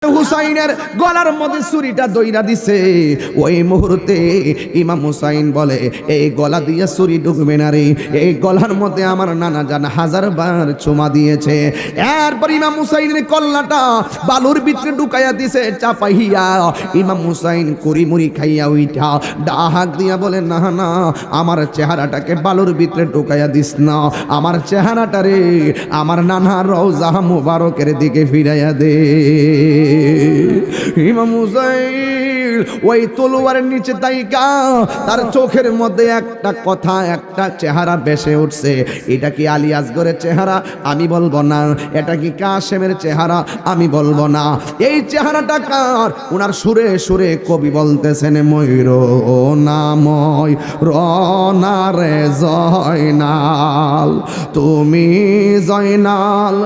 হুসাইনের গলার মধ্যে ছুরিটা দইরা দিছে। ওই মুহূর্তে ইমাম হুসাইন বলে, এই গলা দিয়ে ছুরি ঢুকবে না রে, এই গলার মধ্যে আমার নানা জান 1000 বার চুমা দিয়েছে। এরপর ইমাম হুসাইনের কল্লাটা বালুর ভিতরে ঢুকাইয়া দিছে চাপাইয়া। ইমাম হুসাইন কুড়ি মুড়ি খাইয়া উইঠা ডাক দিয়া বলে, না না, আমার চেহারাটাকে বালুর ভিতরে ঢুকাইয়া দিস না, আমার চেহারাটা রে আমার নানা রওজা মুবারকের দিকে ফিরাইয়া দে। ইমাম হুসাইন ওই তলোয়ারের নিচে তাইকা তার চোখের মধ্যে একটা কথা, একটা চেহারা ভেসে উঠছে। এটা কি আলী আসগরের চেহারা? আমি বলবো না। এটা কি কাশেমের চেহারা? আমি বলবো না। এই চেহারাটা কার? ওনার সুরে সুরে কবি বলতেছেন, ময়ূর নাময় রনারে জয়নাল, তুমি জয়নাল,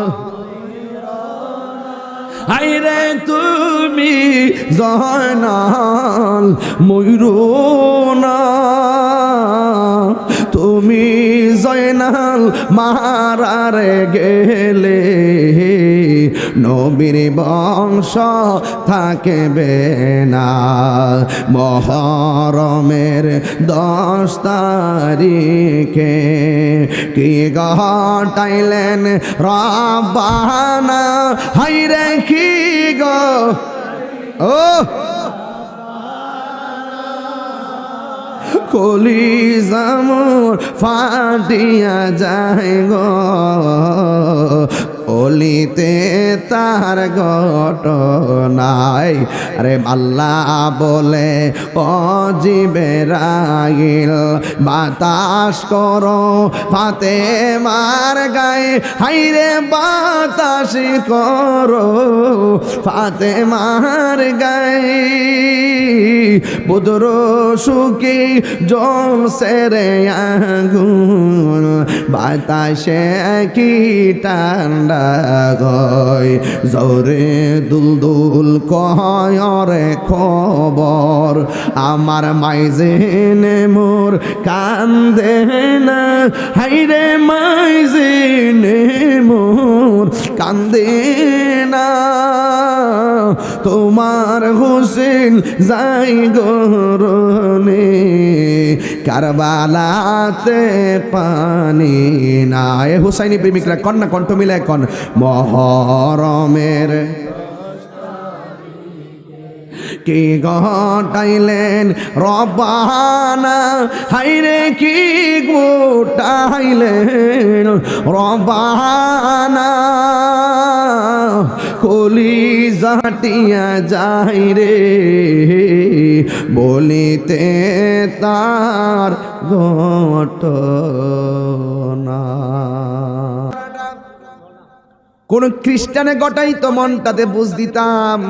হাইরে তুমি জয়নাল, ময়ূর না তুমি জয়নাল, মারারে গেলে নবীর বংশ থাকবে না। মহরমের 10 তারিখে কি ঘটাইলেন রব্বানা, হাইরে কি গো ও কলিজা মোর ফাটিয়া যায় গো, অলিতে তার ঘটনায়। আরে আল্লাহ বলে, ও জিবরাইল বাতাস করো ফাতেমার গায়ে, হাইরে বাতাস করো ফাতেমার গায়ে, বুদর সুখী জ্বলছে রে আগুন, বাতাসে কি ঠান্ডা গয়, জোরে দুলদুল কয় রে খবর, আমার মাইজেনে মোর কান্দে না, হাইরে মাইজেনে মোর কান্দে না, তোমার হোসেন যাই গরনে, কারবালাতে পানি না। এ হুসাইনি প্রেমিকরা কন্যা কণ্ঠ মিলে কন, মহরমের কি ঘটাইলেন রব্বানা, হাইরে কি ঘটাইলেন রব্বানা, কলিজা টিয়া যাই রে বলিতে তার ঘটনা। কোন খ্রিস্টানে ঘটাইতো মনটাতে বুঝ দিতাম,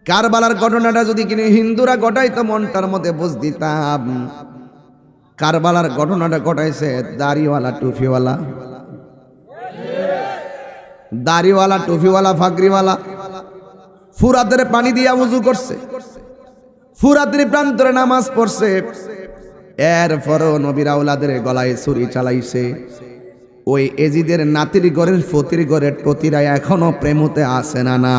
কারবালার ঘটনাটা যদি কিনে হিন্দুরা ঘটাইতো মনটার মধ্যে বুঝ দিতাম। কারবালার ঘটনাটা ঘটাইছে দাড়িওয়ালা টুপিওয়ালা, দাড়িওয়ালা টুপিওয়ালা ফাকরিওয়ালা, ফুরাতের পানি দিয়া উযু করছে, ফুরাতের প্রান্তরে নামাজ পড়ছে, এরপরও নবীর আওলাদের গলায় ছুরি চালাইছে। ওই এজিদের নাতির ঘরের ফতির ঘরের টতিরা এখনো প্রেমতে আসে না। না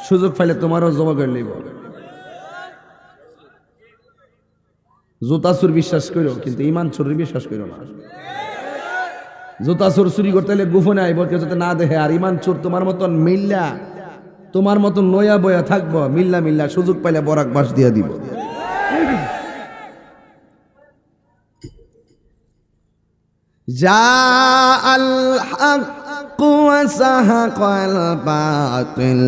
সুযোগ পাইলে তোমারও জমা করে নিব। জুতা চুর বিশ্বাস করো, কিন্তু ইমান চুরি বিশ্বাস করো না। জুতা চোর চুরি করতে হলে গোপনে আইব, কেউ যাতে না দেখে। আর ইমান চোর তোমার মতন মিল্লা, তোমার মতন নয়া বয়া থাকবো, মিল্লা মিল্লা সুযোগ পাইলে বরাক বাস দিয়া দিব। জাআল হক ওয়া সাহাকাল বাতিল,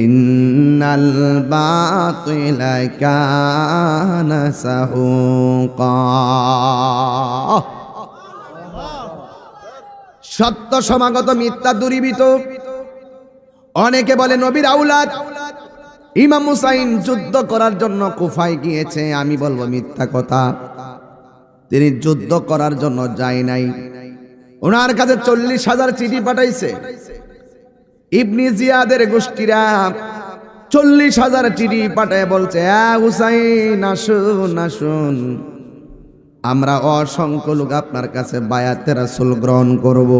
ইন্নাল বাতিলা কানা সাহুকা। সত্য সমাগত মিথ্যা দূরীভূত। অনেকে বলে নবীর আওলাদ ইমাম হুসাইন যুদ্ধ করার জন্য কুফায় গিয়েছে। আমি বলবো মিথ্যা কথা। তিনি যুদ্ধ করার জন্য যায় নাই। ওনার কাছে 40,000 চিঠি পাঠাইছে ইবনে জিয়াদের গোষ্ঠীরা। 40,000 চিঠি পাঠায় বলছে, হুসাইন আসুন আসুন, আমরা অসংখ্য লোক আপনার কাছে বায়াতে রাসূল গ্রহণ করব।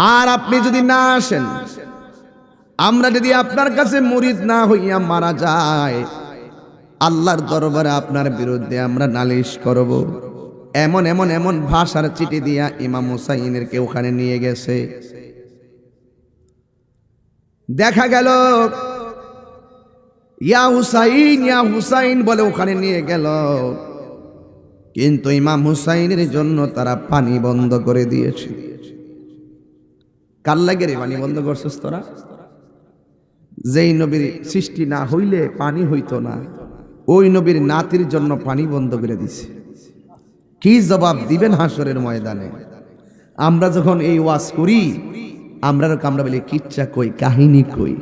আর আপনি যদি না আসেন, আমরা যদি আপনার কাছে মুরিদ না হইয়া মারা যায়, আল্লাহর দরবারে আপনার বিরুদ্ধে আমরা নালিশ করব। এমন এমন এমন ভাষার চিঠি দিয়া ইমাম হুসাইনের কে ওখানে নিয়ে গেছে। দেখা গেল ইয়া হুসাইন বলে ওখানে নিয়ে গেল, কিন্তু ইমাম হুসাইনের জন্য তারা পানি বন্ধ করে দিয়েছে। কার লাগে রে পানি বন্ধ করছিস তোরা? যেই নবীর সৃষ্টি না হইলে পানি হইতো না, ওই নবীর নাতির জন্য পানি বন্ধ করে দিছে। কি জবাব দিবেন হাসরের ময়দানে? আমরা যখন এই ওয়াজ করি, আমরা বলি কিচ্ছা কই, কাহিনী কই।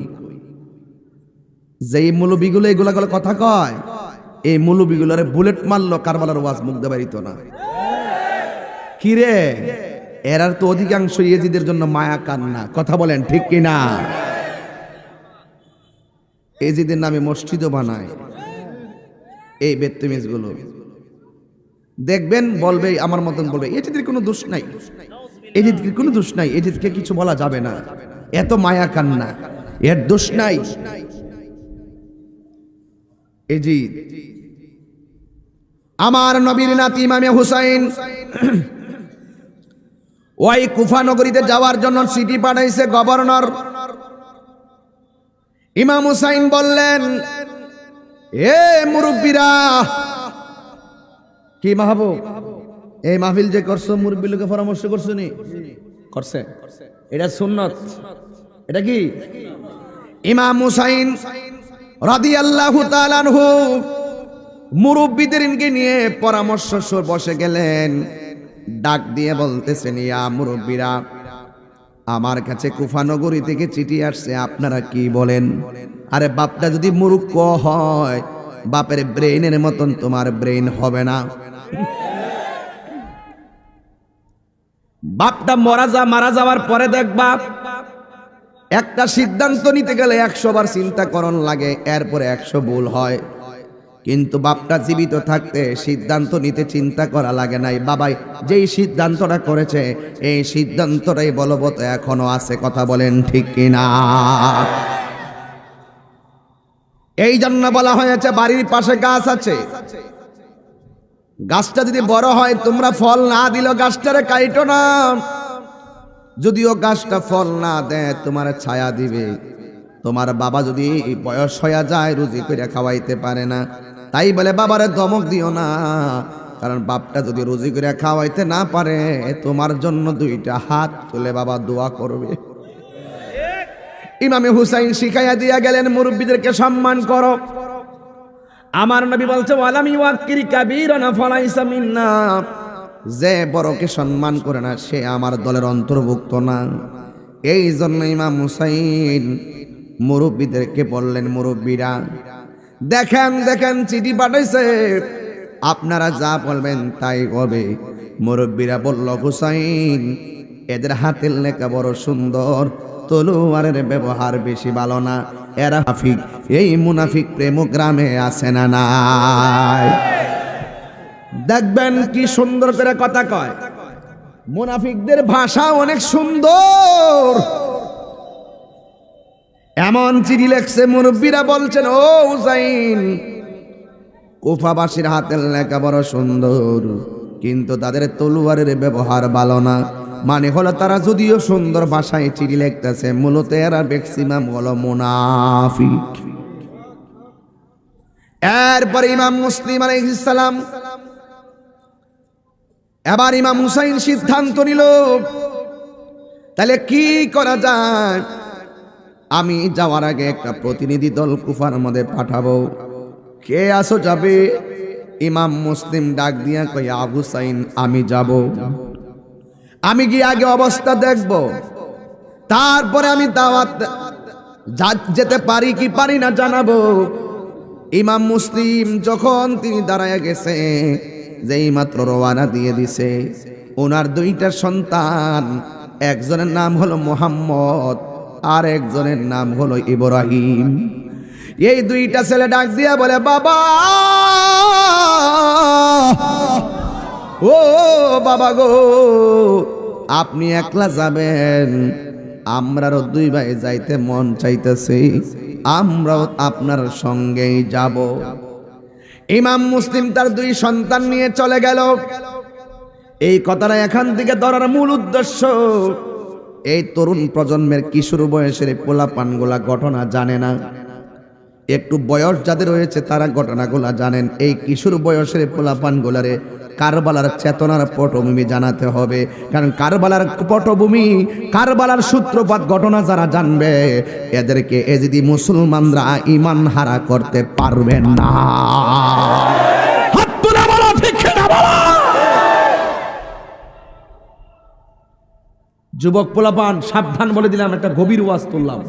যেই মৌলবীগুলো এগুলা কথা কয়, এই মৌলবীগুলোরে বুলেট মারলো কারবালার ওয়াজ মুখ দিয়ে বাড়িত না। কি রে, এরার তো অধিকাংশ ইয়েজিদের জন্য মায়া কান্না। কথা বলেন ঠিক কিনা? এজিদের নামে মসজিদও বানায় এই বেত্তমিজ গুলো। দেখবেন বলবে আমার মতন বলবে এজিদের কোনো দোষ নাই, এজিদের কোনো দোষ নাই, এজিদকে কিছু বলা যাবে না, এত মায়া কান্না, এর দোষ নাই। এজিদ আমার নবীর নাতি ইমামে হুসাইন ওই কুফা নগরীতে যাওয়ার জন্য চিঠি পাঠাইছে গভর্নর। ইমাম হুসাইন বললেন, এ মুরব্বীরা, কি মাহবুব এই মাহফিল যে করছো, মুরব্বী লোকে পরামর্শ করছো নি? করছে, এটা সুন্নত। এটা কি? ইমাম হুসাইন রাদিয়াল্লাহু তাআলা আনহু মুরব্বীদেরকে নিয়ে পরামর্শ বসে গেলেন। ডাক দিয়ে বলতেছেন, ইয়া মুরব্বীরা, আমার কাছে কুফা নগরী থেকে চিঠি আসছে, আপনারা কি বলেন? আরে বাপটা যদি মূর্খ হয়, বাপের ব্রেইনের মতন তোমার ব্রেইন হবে না। বাপটা মারা যাওয়ার পরে দেখবা একটা সিদ্ধান্ত নিতে গেলে 100 বার চিন্তা করণ লাগে, এরপরে 100 ভুল হয়। কিন্তু বাপটা জীবিত থাকতে সিদ্ধান্ত নিতে চিন্তা করা লাগে নাই। বাবাই যেই সিদ্ধান্তটা করেছে, এই সিদ্ধান্তটাই বলবৎ এখনো আছে। কথা বলেন ঠিক কিনা? এই জন্য বলা হয়েছে, বাড়ির পাশে গাছ আছে, গাছটা যদি বড় হয়, তোমরা ফল না দিল গাছটারে কাইটো না। যদিও গাছটা ফল না দেয়, তোমার ছায়া দিবে। তোমার বাবা যদি বয়স হয়ে যায়, রুজি করে খাওয়াইতে পারে না, তাই বলে বাবারে ধমক দিও না, কারণ বাপটা যদি রুজি করে খাওয়াইতে না পারে, তোমার জন্য 2টা হাত তুলে বাবা দোয়া করবে। ইমামে হুসাইন শিখাইয়া দিয়া গেলেন, মুরব্বীদেরকে সম্মান করো। আমার নবী বলছে, ওয়ালাম ইউআক্কির কাবীরানা ফালাইসা মিন্না, যে বড়কে সম্মান করে না, সে আমার দলের অন্তর্ভুক্ত না। এই জন্য ইমাম হুসাইন মুরব্বীদেরকে বললেন, মুরব্বীরা দেখেন দেখেন চিঠি পাঠাইছে, আপনারা যা বলবেন তাই হবে। মুরব্বীরা বলল, হুসাইন, এদের হাতের লেখা বড় সুন্দর, তলোয়ারের ব্যবহার বেশি ভালো না, এরা মুনাফিক। এই মুনাফিক প্রেম গ্রামে আছে না নাই? দেখবেন কি সুন্দর করে কথা কয়। মুনাফিকদের ভাষা অনেক সুন্দর। এমন চিঠি লেখছে, মুরব্বীরা বলছেন, ও হুসাইন, কুফাবাসীর হাতের লেখা বড় সুন্দর, কিন্তু তাদের তলোয়ারের ব্যবহার ভালো না। মানে হলো তারা যদিও সুন্দর ভাষায় চিঠি লিখতেছে, মূলত এরা ম্যাক্সিমাম হলো মুনাফিক। এরপরে ইমাম মুসলিম আলাইহিস সালাম, এবার ইমাম হুসাইন সিদ্ধান্ত নিল, তাহলে কি করা যায়? আমি যাওয়ার আগে একটা প্রতিনিধি দল কুফার মধ্যে পাঠাবো। কে আসো যাবে? ইমাম মুসলিম ডাক দিয়া কই, আবু হুসাইন, আমি যাব। আমি গিয়ে আগে অবস্থা দেখব, তারপরে আমি দাওয়াত যেতে পারি কি পারি না জানাবো। ইমাম মুসলিম যখন তিনি দাঁড়ায় গেছে, যেই মাত্র রওয়ানা দিয়ে দিছে, ওনার 2টা সন্তান, একজনের নাম হলো মুহাম্মদ আর একজনের নাম হলো ইব্রাহিম। এই 2টা ছেলে ডাক দিয়া বলে, বাবা, ও বাবা গো, আপনি একলা যাবেন, আমরাও দুই ভাই যাইতে মন চাইতেছে, আমরাও আপনার সঙ্গেই যাব। ইমাম মুসলিম তার দুই সন্তান নিয়ে চলে গেল। এই কথাটা এখান থেকে ধরার মূল উদ্দেশ্য, এই তরুণ প্রজন্মের কিশোর বয়সের পোলাপানগুলা ঘটনা জানে না। একটু বয়স যাদের রয়েছে তারা ঘটনাগুলা জানেন। এই কিশোর বয়সের পোলাপানগুলারে কারবালার চেতনার পটভূমি জানাতে হবে, কারণ কারবালার পটভূমি, কারবালার সূত্রপাত ঘটনা যারা জানবে, এদেরকে এজিদি মুসলমানরা ঈমান হারা করতে পারবেন না। হাত তুলে বলো ঠিক না বলো। যুবক পোলাপান সাবধান বলে দিলাম, একটা গভীর ওয়াজ তুললাম।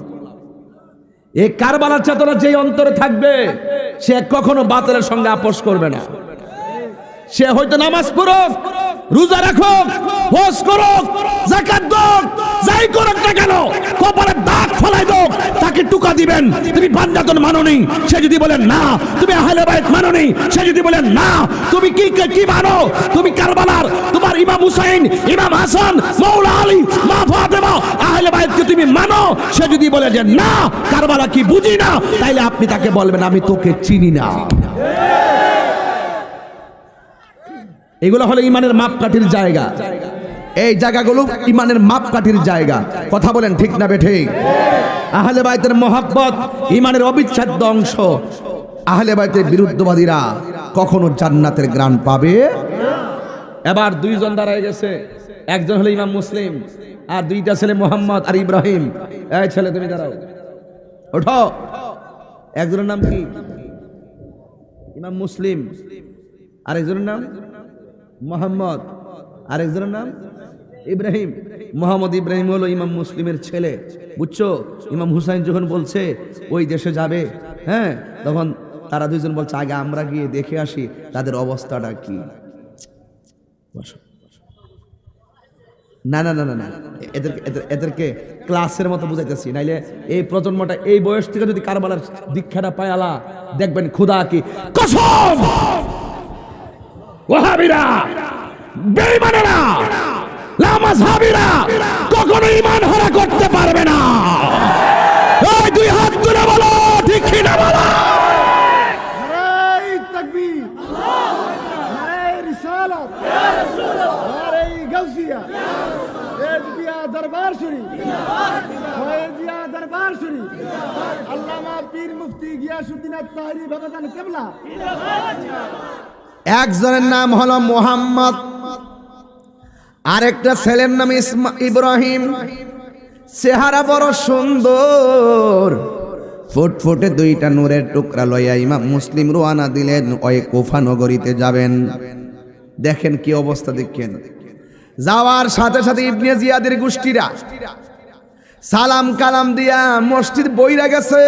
এই কারবালার চেতনা যেই অন্তরে থাকবে, সে কখনো বাতিলের সঙ্গে আপোষ করবে না। সে হয়তো নামাজ পড়ুক, রোজা রাখুক, হজ করুক, যাকাত দাও, যাই করুক না কেন, কপালে দাগ ফলাই দাও, তাকে টুকা দিবেন। তুমি বান্দাতন মানোনি, সে যদি বলে না। তুমি আহলে বাইত মানোনি, সে যদি বলে না। তুমি কি মানো? তুমি কারবালার তোমার ইমাম হুসাইন, ইমাম হাসান, মাওলা আলী, মা ফাতেমা, আহলে বাইতকে তুমি মানো, সে যদি বলে যে না, কারবালা কি বুঝি না, তাইলে আপনি তাকে বলবেন আমি তোকে চিনি না। এগুলো হলো ইমানের মাপকাঠির জায়গা। এই জায়গাগুলো ইমানের মাপকাঠির জায়গা। কথা বলেন ঠিক না বেঠিক? আহলে বাইতের মহব্বত ইমানের অবিচ্ছেদ্য অংশ। আহলে বাইতের বিরুদ্ধবাদীরা কখনো জান্নাতের গ্রাণ পাবে না। এবার দুইজন দাঁড়ায় গেছে, একজন হলো ইমাম মুসলিম আর দুইটা ছেলে মোহাম্মদ আর ইব্রাহিম। এই ছেলে তুমি দাঁড়াও, ওঠো। একজনের নাম কি? ইমাম মুসলিম। আরেকজনের নাম মোহাম্মদ, আরেকজনের নাম ইব্রাহিম। মোহাম্মদ ইব্রাহিম হলো ইমাম মুসলিমের ছেলে, বুঝছো? ইমাম হুসাইন যখন বলছে ওই দেশে যাবে, হ্যাঁ, তখন তারা দুইজন বলছে আগে আমরা গিয়ে দেখে আসি তাদের অবস্থাটা কি। না না না না না, এদেরকে ক্লাসের মতো বুঝাইতেছি, নাইলে এই প্রজন্মটা এই বয়স থেকে যদি কারবালার দীক্ষাটা পায়, আলা দেখবেন খুদা কি কসম, ওয়াহাবিরা, বেঈমানেরা, লামাযহাবিরা কখনো ঈমান হারা করতে পারবে না। এই দুই হাত তুলে বলো ঠিক কি না বলো। নারে তাকবীর, নারে রিসালাত, ইয়া রাসূলুল্লাহ, নারে গাউসিয়া, এদিয়া দরবার শরীফ, ফয়েজিয়া দরবার শরীফ, আল্লামা পীর মুফতি গিয়াসউদ্দিন আত-তাহরি বাবাজান কিবলা। একজনের নাম হলো মোহাম্মদ, আরেকটা ছেলের নাম ইব্রাহিম। চেহারা বড় সুন্দর, ফুটফুটে দুইটা নূরের টুকরা লইয়া ইমাম মুসলিম রওনা দিলেন ওই কুফা নগরীতে যাবেন। দেখেন কি অবস্থা, দেখেন। যাওয়ার সাথে সাথে ইবনে জিয়াদের গোষ্ঠীরা সালাম কালাম দিয়া মসজিদ বইরা গেছে।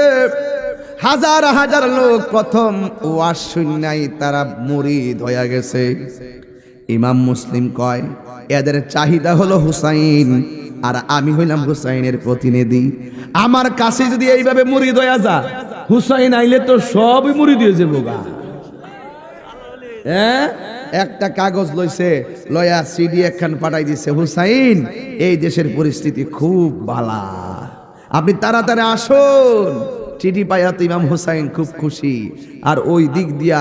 হাজার হাজার লোক প্রথম ওয়াজ শুনাই তারা মুরিদ হয়ে গেছে। ইমাম মুসলিম কয় এদের চাহিদা হলো হুসাইন, আর আমি হইলাম হুসাইনের প্রতিনিধি। আমার কাছে যদি এইভাবে মুরিদ হয়ে যা, হুসাইন আইলে তো সবই মুরিদ হয়ে যাবো গা। হ্যাঁ, একটা কাগজ লইছে, লয়া সিডি একখান পাঠাই দিছে, হুসাইন এই দেশের পরিস্থিতি খুব বালা, আপনি তাড়াতাড়ি আসুন। চিঠি পাইয়া তো ইমাম হুসাইন খুব খুশি। আর ওই দিক দিয়া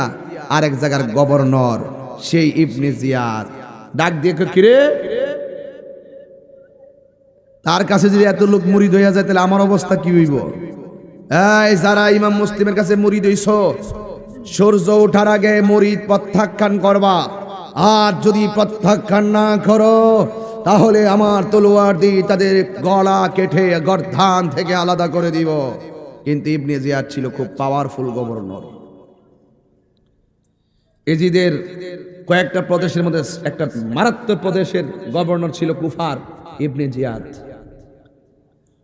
আরেক জায়গার গভর্নর সেই ইবনে জিয়াদ ডাক দিয়ে কিরে, তার কাছে যদি এত লোক মুরিদ হইয়া যায় তাহলে আমার অবস্থা কি হইব? এই যারা ইমাম মুসলিমের কাছে মুরিদ হইছ, সূর্য ওঠার আগে মুরিদ প্রত্যাখ্যান করবা, আর যদি প্রত্যাখ্যান না করো তাহলে আমার তলোয়ার দিয়ে তাদের গলা কেটে গর্দান থেকে আলাদা করে দিব। কিন্তু ইবনে জিয়াদ ছিল খুব পাওয়ারফুল গভর্নর। এজিদের কয়েকটা প্রদেশের মধ্যে একটা মারাত্মক প্রদেশের গভর্নর ছিল কুফার ইবনে জিয়াদ।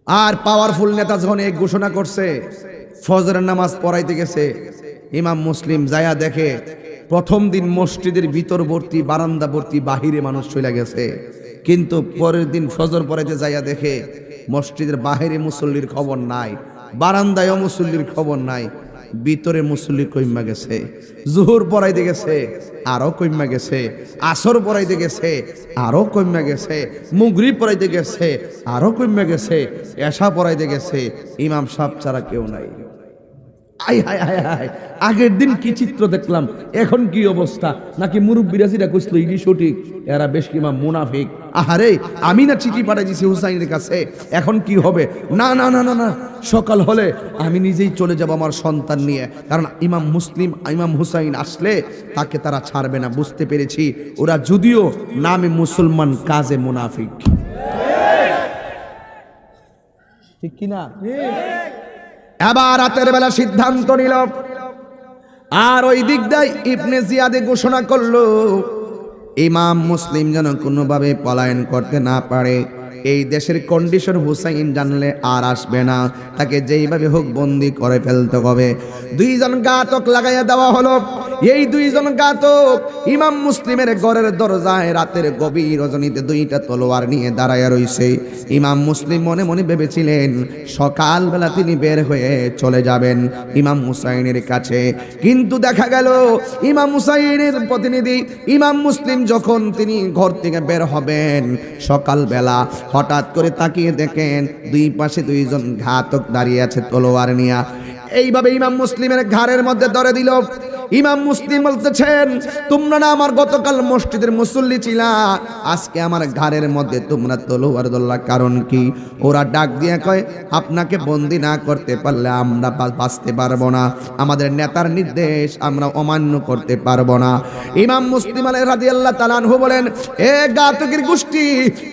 আর পাওয়ারফুল নেতা যখন এই ঘোষণা করছে, ফজরের নামাজ পড়াইতে গেছে, ইমাম মুসলিম যায়া দেখে প্রথম দিন মসজিদের ভিতরবর্তী বারান্দাবর্তী বাহিরে মানুষ চলে গেছে, কিন্তু পরের দিন ফজর পড়াইতে যাইয়া দেখে মসজিদের বাহিরে মুসল্লির খবর নাই, বারান্দায়ও মুসল্লির খবর নাই। ভিতরে মুসল্লি কইমা গেছে, জোহর পড়াইতে গেছে আরো কইমা গেছে, আসর পড়াইতে গেছে আরো কইমা গেছে, মাগরিব পড়াইতে গেছে আরো কইমা গেছে, এশা পড়াইতে গেছে, ইমাম সাহেব ছাড়া কেউ নাই। আই হায় হায় হায়, আগের দিন কি চিত্র দেখলাম, এখন কি অবস্থা? নাকি মুরব্বীরা যেটা কইছিল ইডি সঠিক, এরা বেশ কিমা মুনাফিক। আহারে, আমি না চিঠি পাঠাই দিছি হুসাইনের কাছে, এখন কি হবে? না না না না না, সকাল হলে আমি নিজেই চলে যাব আমার সন্তান নিয়ে, কারণ ইমাম হুসাইন আসলে তাকে তারা ছাড়বে না। বুঝতে পেরেছি ওরা যদিও নামে মুসলমান, কাজে মুনাফিক। ঠিক কিনা? এবার রাতের বেলা সিদ্ধান্ত নিল, আর ওই দিক দিয়ে ইবনে জিয়াদে ঘোষণা করলো ইমাম মুসলিম যেন কোনোভাবে পলায়ন করতে না পারে। এই দেশের কন্ডিশন হুসাইন জানলে আর আসবে না, তাকে যেইভাবে হোক বন্দি করে ফেলতে হবে। দুইজন ঘাতক লাগাইয়া দেওয়া হলো। এই দুইজন ঘাতক ইমাম মুসলিমের ঘরের দরজায় রাতের গভীর রজনীতে দুইটা তলোয়ার নিয়ে দাঁড়ায় রইছে। ইমাম মুসলিম মনে মনে ভেবেছিলেন সকালবেলা তিনি বের হয়ে চলে যাবেন ইমাম হুসাইনের কাছে, কিন্তু দেখা গেল ইমাম হুসাইনের প্রতিনিধি ইমাম মুসলিম যখন তিনি ঘর থেকে বের হবেন সকালবেলা, হঠাৎ করে তাকিয়ে দেখেন দুই পাশে দুইজন ঘাতক দাঁড়িয়ে আছে তলোয়ার নিয়ে। এইভাবে ইমাম মুসলিমের ঘাড়ের মধ্যে ধরে দিল। ইমাম মুসলিম বলতেছেন, তোমরা না আমার গতকাল মসজিদের মুসল্লি ছিলা, আজকে আমার ঘাড়ের মধ্যে তোমরা তলোয়ার ধরলা, কারণ কি? ওরা ডাক দিয়ে কয়, আপনাকে বন্দি না করতে পারলে আমরা বাঁচতে পারবো না, আমাদের নেতার নির্দেশ আমরা অমান্য করতে পারবো না। ইমাম মুসলিম রাদিয়াল্লাহু তাআলা আনহু বলেন, এ ঘাতকের গোষ্ঠী,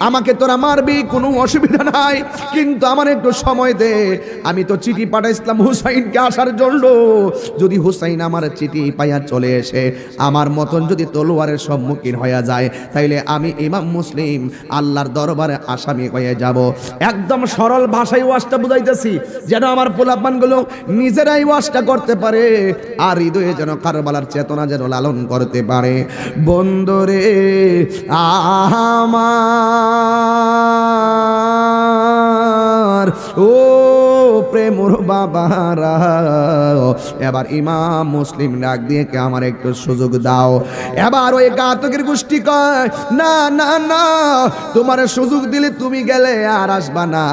আমাকে তোরা মারবি, কোনো অসুবিধা নাই, কিন্তু আমার একটু সময় দে। আমি তো চিঠি পাঠাইছিলাম হুসাইনকে আসার জন্য, যদি হুসাইন আমার চিঠি পাইয়া চলে এসে আমার মতন যদি তলোয়ারের সম্মুখীন হয়ে যায়, তাইলে আমি ইমাম মুসলিম আল্লাহর দরবারে আসামি হয়ে যাব। একদম সরল ভাষায় ওয়াজটা বুঝাইতেছি, যেন আমার পোলাপানগুলো নিজেরাই ওয়াজটা করতে পারে, আর হৃদয়ে যেন কারবালার চেতনা যেন লালন করতে পারে। বন্দরে আমার ও প্রেমর বাবারা, এবার ইমাম মুসলিম ডাক দিয়ে কে আমার একটু সুযোগ দাও। এবার ওই ঘাতকের গোষ্ঠী কয়, না না না, তোমার সুযোগ দিলে তুমি গেলে আর আসবা না,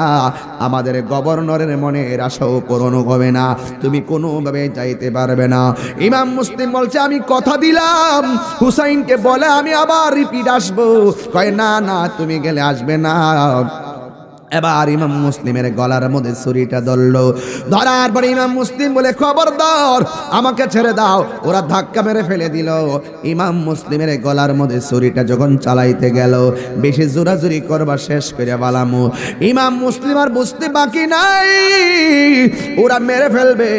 আমাদের গভর্নরের মনের আশাও পূরণ হবে না, তুমি কোনোভাবে যাইতে পারবে না। ইমাম মুসলিম বলছে, আমি কথা দিলাম হুসাইনকে বলে আমি আবার রিপিট আসবো। কয় না না, তুমি গেলে আসবে না। এবার ইমাম মুসলিমের গলার মধ্যে ছুরিটা ধরলো, ধরার পরে ইমাম মুসলিম বলে, খবরদার, আমাকে ছেড়ে দাও। ওরা ধাক্কা মেরে ফেলে দিল। ইমাম মুসলিমের গলার মধ্যে ছুরিটা যখন চালাইতে গেল, বেশি জোরাজুরি করবা শেষ করে বালামু। ইমাম মুসলিম আর বুঝতে বাকি নাই, ওরা মেরে ফেলবে।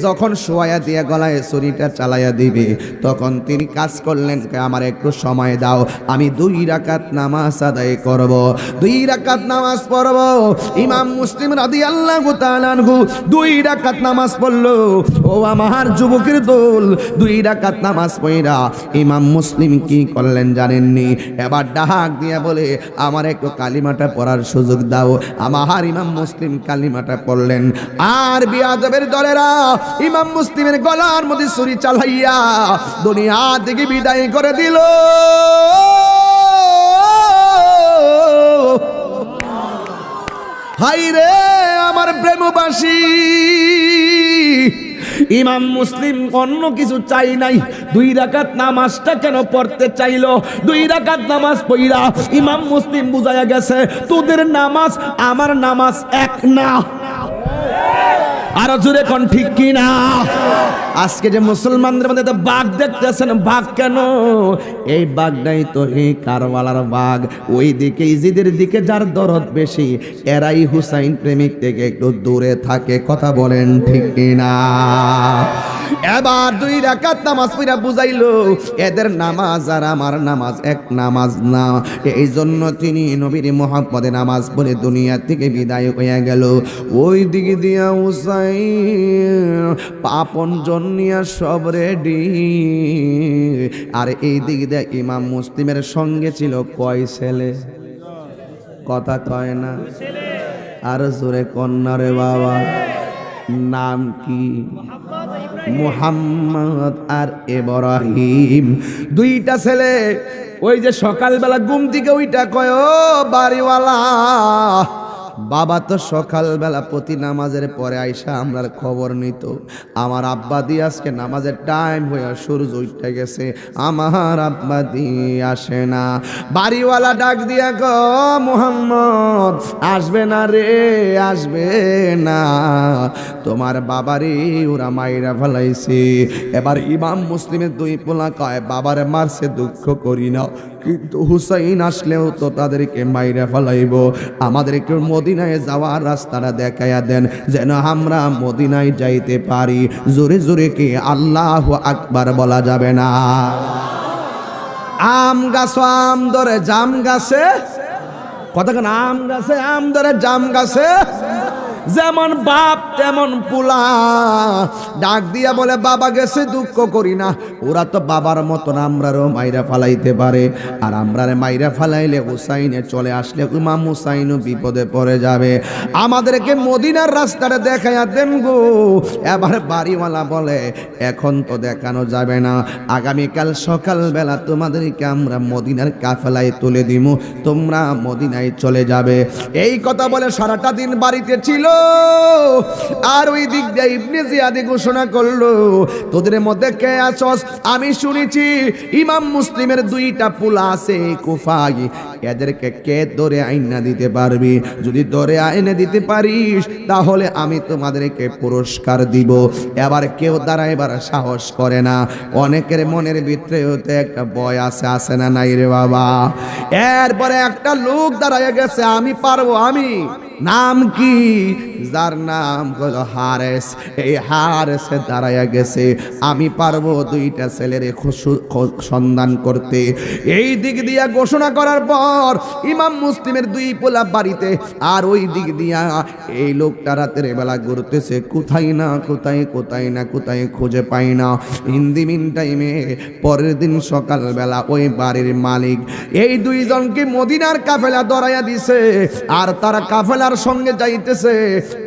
যখন শোয়া দিয়ে গলায় ছুরিটা চালাইয়া দিবে, তখন তিনি কাজ করলেন, আমার একটু সময় দাও, আমি 2 রাকাত নামাজ আদায় করব। 2 রাকাত নামাজ পড়ব। ইমাম মুসলিম রাদিয়াল্লাহু তাআলা আনহু 2 রাকাত নামাজ পড়লো। ও আমার যুবকের দল, 2 রাকাত নামাজ পড়া ইমাম মুসলিম কি করলেন জানেননি? এবার ডাক দিয়া বলে, আমার একটু কালিমাটা পড়ার সুযোগ দাও। আমার ইমাম মুসলিম কালিমাটা পড়লেন। আর বিয়াদবের দলেরা ইমাম মুসলিমের গলার মধ্যে ছুরি চালাইয়া দুনিয়া থেকে বিদায় করে দিল। হাই রে আমার প্রেমবাসী, ইমাম মুসলিম অন্য কিছু চাই নাই, 2 রাকাত নামাজটা কেন পড়তে চাইলো? 2 রাকাত নামাজ পড়া ইমাম মুসলিম বুঝায়া গেছে, তোদের নামাজ আমার নামাজ এক না। আরো জোরে কোন ঠিক কিনা? আজকে যে মুসলমানদের মধ্যে তো বাঘ দেখতেছেন, বাঘ কেন? এই বাঘটাই তো এই কারবালার বাঘ। ওই দিকে ইজিদের দিকে যার দরদ বেশি, এরাই হুসাইন প্রেমিক থেকে একটু দূরে থাকে। কথা বলেন ঠিক কিনা? এবার 2 রাকাত নামাজ পড়া বুঝাইলো, এদের নামাজ আর আমার নামাজ এক নামাজ না। এই জন্য তিনি নবীর মুহাম্মদে নামাজ পড়ে দুনিয়া থেকে বিদায় হয়ে গেল। ওই দিকে দিয়া হুসাইন পাপন জন্নিয়া সব রেডি, আর এই দিক দিয়ে ইমাম মুসলিমের সঙ্গে ছিল কয় ছেলে? কথা কয় না, আর জোরে কন্যা রে বাবা। নাম কি? মুহাম্মদ আর ইব্রাহিম। দুইটা ছেলে ওই যে সকালবেলা ঘুম থেকে ওইটা কয়, ও বাড়িওয়ালা, বাবা তো সকালবেলা প্রতি নামাজের পরে আইসা আমরার খবর নিত, আমার আব্বা দি আজকে নামাজের টাইম হয়ে সূর্য উঠে গেছে, আমার আব্বা দি আসে না। বাড়িওয়ালা ডাক দিয়া গো, মুহাম্মদ আসবে না রে, আসবে না, তোমার বাবারে ওরা মাইরা ফেলাইছে। এবার ইমাম মুসলিমের দুই পোলা কয়, বাবারে মারছে দুঃখ করি না, কিন্তু হুসাইন আসলেও তো তাদেরকে মাইরা ফেলাইব, আমাদেরকে মদিনায় যাওয়ার রাস্তাটা দেখাইয়া দেন যেন আমরা মদিনায় যাইতে পারি। জোরে জোরে কি আল্লাহু আকবার বলা যাবে না? আম গাছ আম ধরে জাম গাছে, কতক্ষণ আম গাছে আম ধরে জাম গাছে, যেমন বাপ তেমন পোলা। ডাক দিয়া বলে, বাবা গেছে দুঃখ করি না, ওরা তো বাবার মতন আমরারও মাইরা ফালাইতে পারে, আর আমরারে মাইরা ফালাইলে হুসাইনে চলে আসলে ইমাম হুসাইনও বিপদে পড়ে যাবে, আমাদেরকে মদিনার রাস্তাটা দেখাইয়া দেন গো। এবার বাড়িওয়ালা বলে, এখন তো দেখানো যাবে না, আগামীকাল সকালবেলা তোমাদেরকে আমরা মদিনার কাফেলায় তুলে দিব, তোমরা মদিনায় চলে যাবে। এই কথা বলে সারাটা দিন বাড়িতে ছিল। আর ওই দিক দিয়ে ইবনে জিয়াদে ঘোষণা করলো, তোদের মধ্যে কে আছস? আমি শুনেছি ইমাম মুসলিমের দুইটা পোলা আছে কুফায়, এদেরকে কে ধরে আইনা দিতে পারবি? যদি ধরে আইনে দিতে পারিস তাহলে আমি তোমাদেরকে পুরস্কার দিব। এবার কেউ দাঁড়াইবার সাহস করে না, অনেকের মনের ভিতরে হতে একটা ভয় আছে না নাই রে বাবা? এরপরে একটা লোক দাঁড়াইয়া গেছে, আমি পারবো, আমি। নাম কি? যার নাম হলো হারেস। এই হারেসে দাঁড়াইয়া গেছে, আমি পারবো দুইটা ছেলের সন্ধান করতে। এই দিক দিয়া ঘোষণা করার পর ইমাম মুসলিমের দুই পোলা বাড়িতে, আর ওই দিক দিয়া এই লোকটা রাতের বেলা ঘুরতেছে, কোথায় না কোথায় খুঁজে পাই না। ইন দি মিন টাইমে পরের দিন সকালবেলা ওই বাড়ির মালিক এই দুইজনকে মদিনার কাফেলা ধরাইয়া দিছে, আর তারা কাফেলার সঙ্গে যাইতেছে,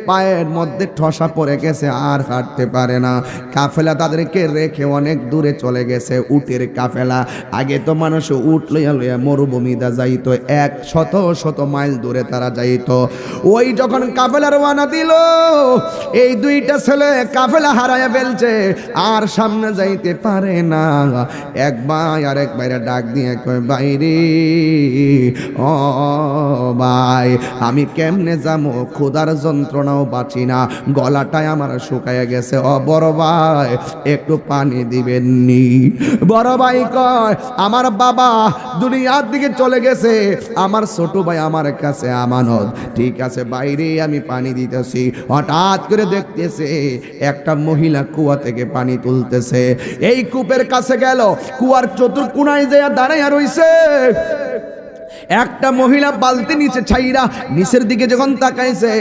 পায়ের মধ্যে ঠসা পড়ে গেছে, আর হাঁটতে পারে না। কাফেলা তাদেরকে রেখে অনেক দূরে চলে গেছে, উটের কাফেলা। আগে তো মানুষ উট লইয়া লইয়া মরুভূমিতে যাইতো, 100 মাইল দূরে তারা যাইতো। ওই যখন কাফেলা রওনা দিল, এই দুইটা ছেলে কাফেলা হারাইয়া ফেলছে, আর সামনে যাইতে পারে না। এক ভাই আর এক ভাইরা ডাক দিয়ে কয়, বাইরে ও ভাই, আমি কেমনে যাবো? ক্ষুধার যন্ত্রণাও বাঁচি না, গলাটায় আমার শুকায় গেছে, ও বড় ভাই একটু পানি দিবেননি? বড় ভাই কয়, আমার বাবা দুনিয়ার দিকে চলে গেছে, আমার ছোট ভাই আমার কাছে আমানত। ঠিক আছে বাইরে, আমি পানি দিতেছি। হঠাৎ করে দেখতেছে একটা মহিলা কুয়া থেকে পানি তুলতেছে। এই কূপের কাছে গেল, কুয়ার চতুর্কোণায় যে দাঁড়াইয়া রইছে। একটা মহিলা বালতি নিচে ছাইরা নিচের দিকে যখন তাকাইছে,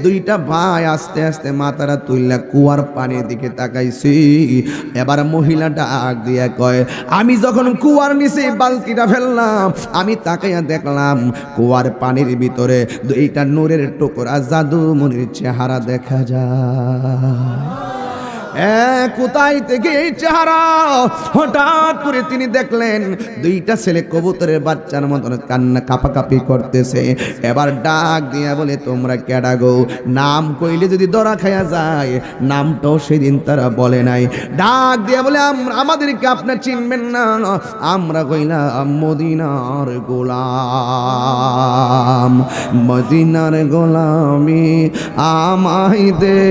দুইটা ভাই আস্তে আস্তে মাথাটা তুললা কুয়ার পানির দিকে তাকাইছি। এবার মহিলাটা আগ দিয়া কয়, আমি যখন কুয়ার নিচে বালতিটা ফেললাম, আমি তাকাইয়া দেখলাম কুয়ার পানির ভিতরে দুইটা নূরের টুকরা জাদুমণির চেহারা দেখা যায়। কোথায় থেকে এই চেহারা? হঠাৎ করে তিনি দেখলেন দুইটা ছেলে কবুতরের বাচ্চার মতন কান্না কাপাকাপি করতেছে। এবার ডাক দিয়া বলে, তোমরা কেডা গো? নাম কইলে যদি ধরা খায়া যায়, নামটাও সেদিন তারা বলে নাই। ডাক দিয়া বলে, আমাদেরকে আপনার চিনবেন না, আমরা কইলাম মদিনার গোলাম, মদিনার গোলামি আমায় দে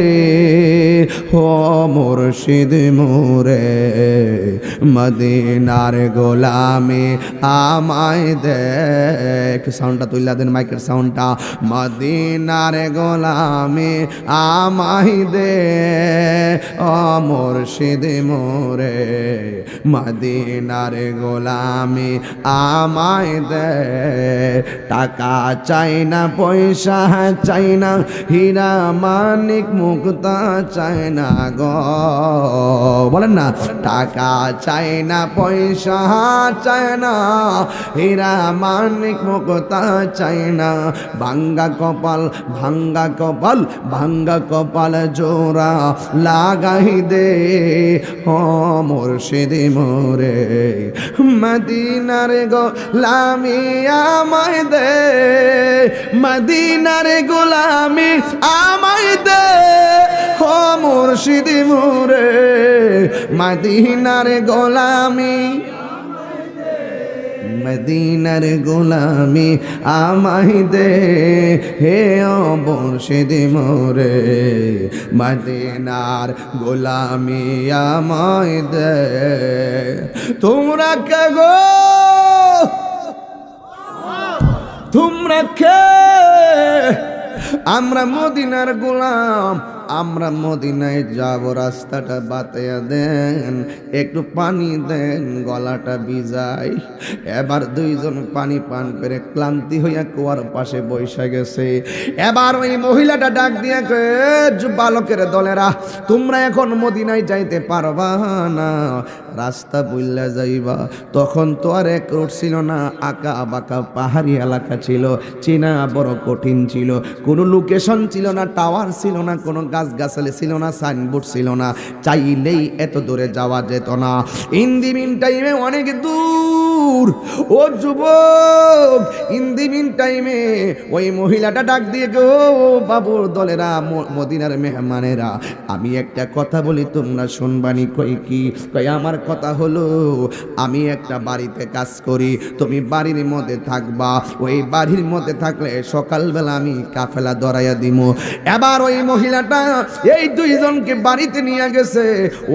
হো মুর্শিদ মোরে, মদিনার গোলামি আমায় দে। সাউন্ডটা তুইলা দেন, মাইকের সাউন্ডটা। মদিনার গোলামি আমায় দে ও মুর্শিদ মোরে, মদিনার গোলামি আমায় দে। টাকা চাই না, পয়সা চাই না, হীরা মানিক মুক্তা চাই চায় না গো, বলেন না, টাকা চায় না, পয়সা চায় না, হীরা মানিক মুক্তা চায় না, ভাঙ্গা কপাল ভাঙ্গা কপাল ভাঙ্গা কপাল জোড়া লাগাই দে ও মুর্শিদ মোরে, মদিনার গোলামি আমায় দে, মদিনার গোলামি আমায় দে ও মুর্শিদ মোরে, মদিনার গোলামি, মদিনার গোলামি আমায় দে হে ও মুর্শিদ মোরে, মদিনার গোলামি আমায় দে। তোমরা কে গো, তোমরা কে? আমরা মদিনার গোলাম, আমরা মদিনায় যাব, রাস্তাটা বাতায়া দেন, একটু পানি দেন, গলাটা ভিজাই। এবার দুইজন পানি পান করে ক্লান্তি হইয়া কুয়ার পাশে বসে গেছে। এবার ওই মহিলাটা ডাক দিয়া কয়ে, বালকের দলেরা, তোমরা এখন মদিনায় যাইতে পারবা না, রাস্তা বইলা যাইবা। তখন তো আর এক রোড ছিল না, আঁকা বাঁকা পাহাড়ি এলাকা ছিল, চেনা বড় কঠিন ছিল, কোনো লোকেশন ছিল না, টাওয়ার ছিল না, কোনো গাছগাছালি ছিল না, সাইনবোর্ড ছিল না, চাইলেই এত দূরে যাওয়া যেত না। ইন দি মিন টাইমে অনেক দূর, ও যুবক, ইন দি মিন টাইমে ওই মহিলাটা ডাক দিয়ে গো, বাবুর দলেরা, মদিনার মেহমানেরা, আমি একটা কথা বলি, তোমরা শুনবানি। কই কি? কই আমার কথা হলো, আমি একটা বাড়িতে কাজ করি, তুমি বাড়ির মধ্যে থাকবা, ওই বাড়ির মধ্যে থাকলে সকালবেলা আমি কাফেলা ধরাইয়া দিব। এবার ওই মহিলাটা এই দুইজনকে বাড়িতে নিয়ে গেছে।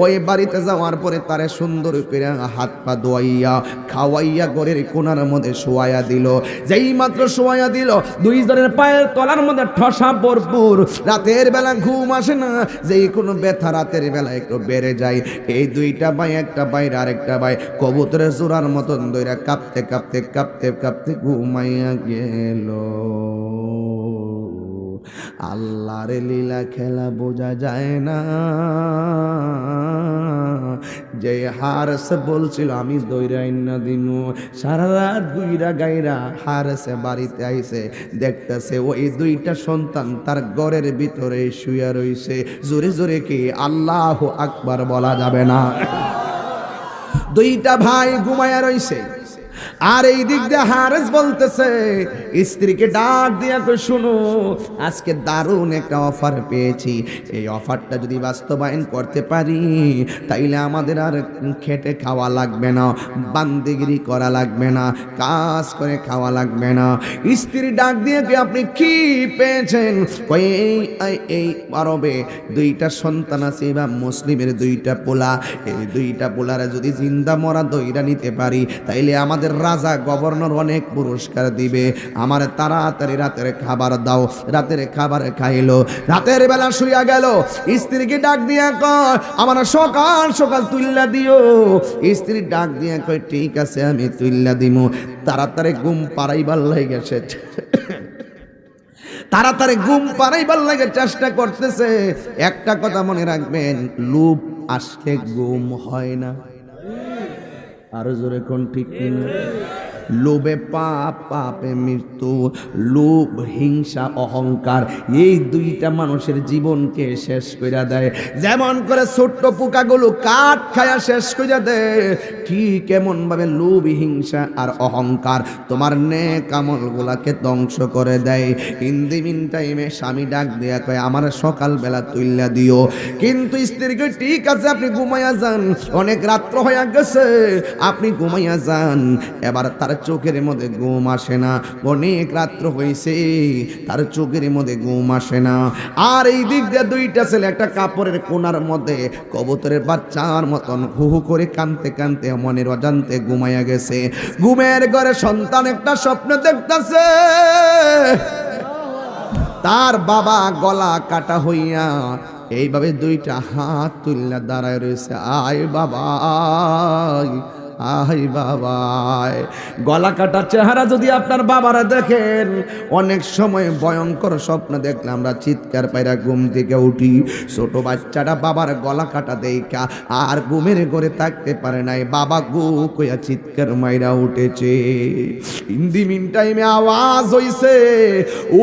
ওই বাড়িতে যাওয়ার পরে তারে সুন্দর করে হাত পা ধোয়াইয়া খাওয়াইয়া ঘরের কোনার মধ্যে শোয়াইয়া দিল। যেই মাত্র শোয়াইয়া দিল, দুইজনের পায়ের তলার মধ্যে ঠসা ভরপুর, রাতের বেলা ঘুম আসে না, যেই কোনো ব্যথা রাতের বেলা একটু বেড়ে যায়। এই দুইটা ভাই, একটা বাইরে আরেকটা ভাই, কবুতরের জোড়ার মতন দইরা কাঁপতে কাঁপতে কাঁপতে কাঁপতে ঘুমাইয়া গেল। আল্লাহর লীলা খেলা বোঝা যায় না। যে হারস বলছিল আমি দইরাই না দিনু, সারা রাত দুইরা গাইরা হারসে বাড়িতে আইছে, দেখতেছে ওই দুইটা সন্তান তার ঘরের ভিতরে শুয়ে রইছে। জোরে জোরে কি আল্লাহু আকবার বলা যাবে না? দুইটা ভাই ঘুমায়া রইছে, আর এই দিক দিয়ে হারেস বলতেছে স্ত্রীকে ডাক দিয়া কই, শুনো, আজকে দারুণ একটা অফার পেয়েছি, এই অফারটা যদি বাস্তবায়ন করতে পারি তাইলে আমাদের আর খেটে খাওয়া লাগবে না, বান্দিগিরি করা লাগবে না, কাজ করে খাওয়া লাগবে না। স্ত্রী ডাক দিয়ে কই, আপনি কি পেয়েছেন? কই এই আরবে দুইটা সন্তান আছে, বা মুসলিমের দুইটা পোলা, এই দুইটা পোলারে যদি জিন্দা মরা দইরা নিতে পারি তাইলে আমাদের রাজা গভর্নর অনেক পুরস্কার দিবে। আমার তাড়াতাড়ি রাতের খাবার দাও। রাতের খাবার খাইলো, রাতের বেলা শুইয়া গেল। স্ত্রীকে ডাক দিয়া কয়, আমার সকাল সকাল তুইল্লা দিও। স্ত্রী ডাক দিয়া কয়, ঠিক আছে আমি তুইল্লা দিমু। তাড়াতাড়ি ঘুম পাড়াইবার লাগেছে, তাড়াতাড়ি ঘুম পাড়াইবার লাগে চেষ্টা করতেছে। একটা কথা মনে রাখবেন, লোভ আসলে ঘুম হয় না। আরো জোরে কোন ঠিক কিনা? লোভে পাপ, পাপে মৃত্যু। লোভ, হিংসা, অহংকার, এই দুইটা মানুষের জীবনকে শেষ করে দেয়। যেমন করে ছোট্ট পোকাগুলো কাঠ খায়া শেষ করে দেয়, ঠিক এমন ভাবে লোভ, হিংসা আর অহংকার তোমার নেক আমলগুলাকে ধ্বংস করে দেয়। ইন দি মিন টাইমে স্বামী ডাক দেয়া কয়, আমার সকালবেলা তুইল্লা দিও। কিন্তু স্ত্রীকে, ঠিক আছে আপনি ঘুমাইয়া যান, অনেক রাত্র হয়ে গেছে, আপনি ঘুমাইয়া যান। এবার তার চোখের মধ্যে ঘুম আসে না, অনেক রাত্র হয়েছে, তার চোখের মধ্যে ঘুম আসে না। আর এই দিক দিয়ে দুইটা ছেলে একটা কাপড়ের কোনার মধ্যে কবুতরের বাচ্চার মতন হু হু করে কানতে কানতে মনের অজান্তে ঘুমাইয়া গেছে। ঘুমের ঘরে সন্তান একটা স্বপ্ন দেখতেছে, তার বাবা গলা কাটা হইয়া এইভাবে দুইটা হাত তুললা দাঁড়ায় রয়েছে। আয় বাবা, আই বাবা, গলা কাটা চেহারা যদি আপনার বাবারা দেখেন, অনেক সময় ভয়ঙ্কর স্বপ্ন দেখলে আমরা চিৎকার পাইরা ঘুম থেকে উঠি। ছোট বাচ্চাটা বাবার গলা কাটা দেখা আর ঘুমের ঘরে থাকতে পারে নাই, বাবা গো কইয়া চিৎকার মাইরা উঠেছে। ইন দি মিন টাইমে আওয়াজ হইছে,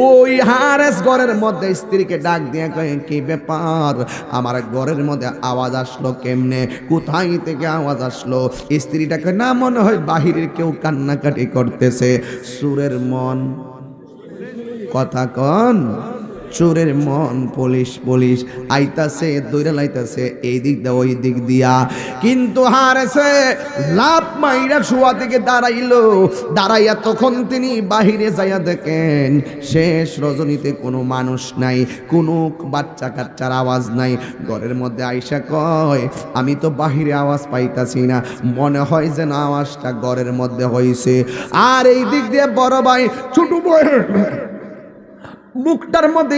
ওই হারেস ঘরের মধ্যে স্ত্রীকে ডাক দিয়ে কয়ে, কি ব্যাপার, আমার ঘরের মধ্যে আওয়াজ আসলো কেমনে, কোথায় থেকে আওয়াজ আসলো? স্ত্রীটাকে না, মনে হয় বাহিরের কেউ কান্নাকাটি করতেছে। সুরের মন, কথা কন, চোরের মন পুলিশ পুলিশ আইতাছে, দৌড়া লাইতাছে এই দিক দিয়ে ওই দিক দিয়া, কিন্তু হারেছে লাভ মাইরা শোয়া থেকে দাঁড়াইলো। দাঁড়াইয়া তখন তিনি বাহিরে যাইয়া দেখেন শেষ রজনীতে কোনো মানুষ নাই, কোনো বাচ্চা কাচ্চার আওয়াজ নাই। ঘরের মধ্যে আইসা কয়, আমি তো বাহিরে আওয়াজ পাইতাছি না, মনে হয় যেন আওয়াজটা ঘরের মধ্যে হইছে। আর এই দিক দিয়ে বড় ভাই ছোট ভাই মুখটার মধ্যে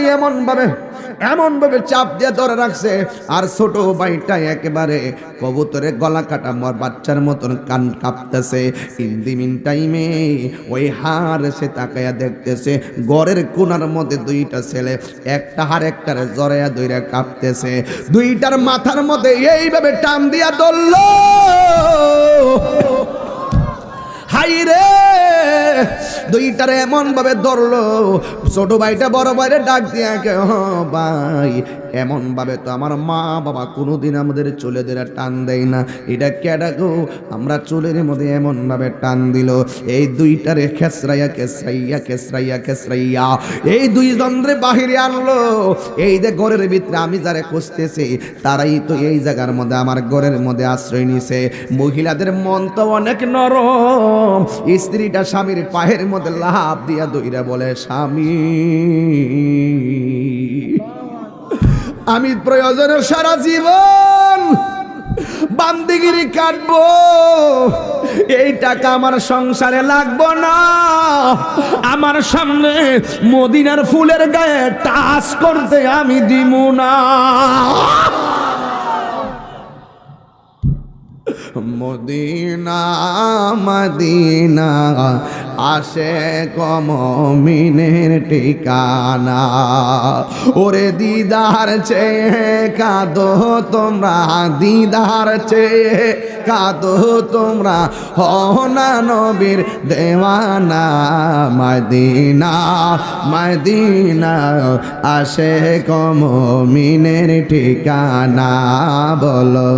এমন ভাবে চাপ দিয়ে ধরে রাখছে, আর ছোট ভাইটা একেবারে কবুতরের গলা কাটা মর বাচ্চার মতন কান কাঁপতেছে। ইন দি মিন টাইমে ওই হার সে তাকায়া দেখতেছে ঘরের কোনার মধ্যে দুইটা ছেলে, একটা হার একটারে জড়াইয়া দইরা কাঁপতেছে, দুইটার মাথার মধ্যে এইভাবে টান দিয়া ধরল। হাই রে, দুইটারে এমন ভাবে ধরলো, ছোট ভাইটা বড় ভাইরে ডাক দিয়া কে, ভাই এমন ভাবে তো আমার মা বাবা কোনোদিন আমাদের চুলে ধরে টান দেয় না, এটা কেডা গো, আমরা চুলের মধ্যে এমন ভাবে টান দিল। এই দুইটারে খেসরাইয়া এই দুইজনরে বাহিরে আনলো। এই যে ঘরের ভিতরে আমি যারা খুঁজতেছি তারাই তো এই জায়গার মধ্যে আমার ঘরের মধ্যে আশ্রয় নিছে। মহিলাদের মন তো অনেক নরম, স্ত্রীটা স্বামীর পায়ের মধ্যে লাফ দিয়া দইরা বলে, স্বামী আমি প্রয়োজনে সারা জীবন বান্দিগিরি কাটবো, এই টাকা আমার সংসারে লাগবো না, আমার সামনে মদিনার ফুলের গায়ে টাচ করতে আমি দিব না। মদিনা মদিনা আসে কমমিনের ঠিকানা, ওরে দিদার চেয়ে কাঁদো তোমরা, দিদার চেয়ে কাঁদো তোমরা, হনা নবীর দেওয়ানা। মদিনা মদিনা আসে কমমিনের ঠিকানা, বলো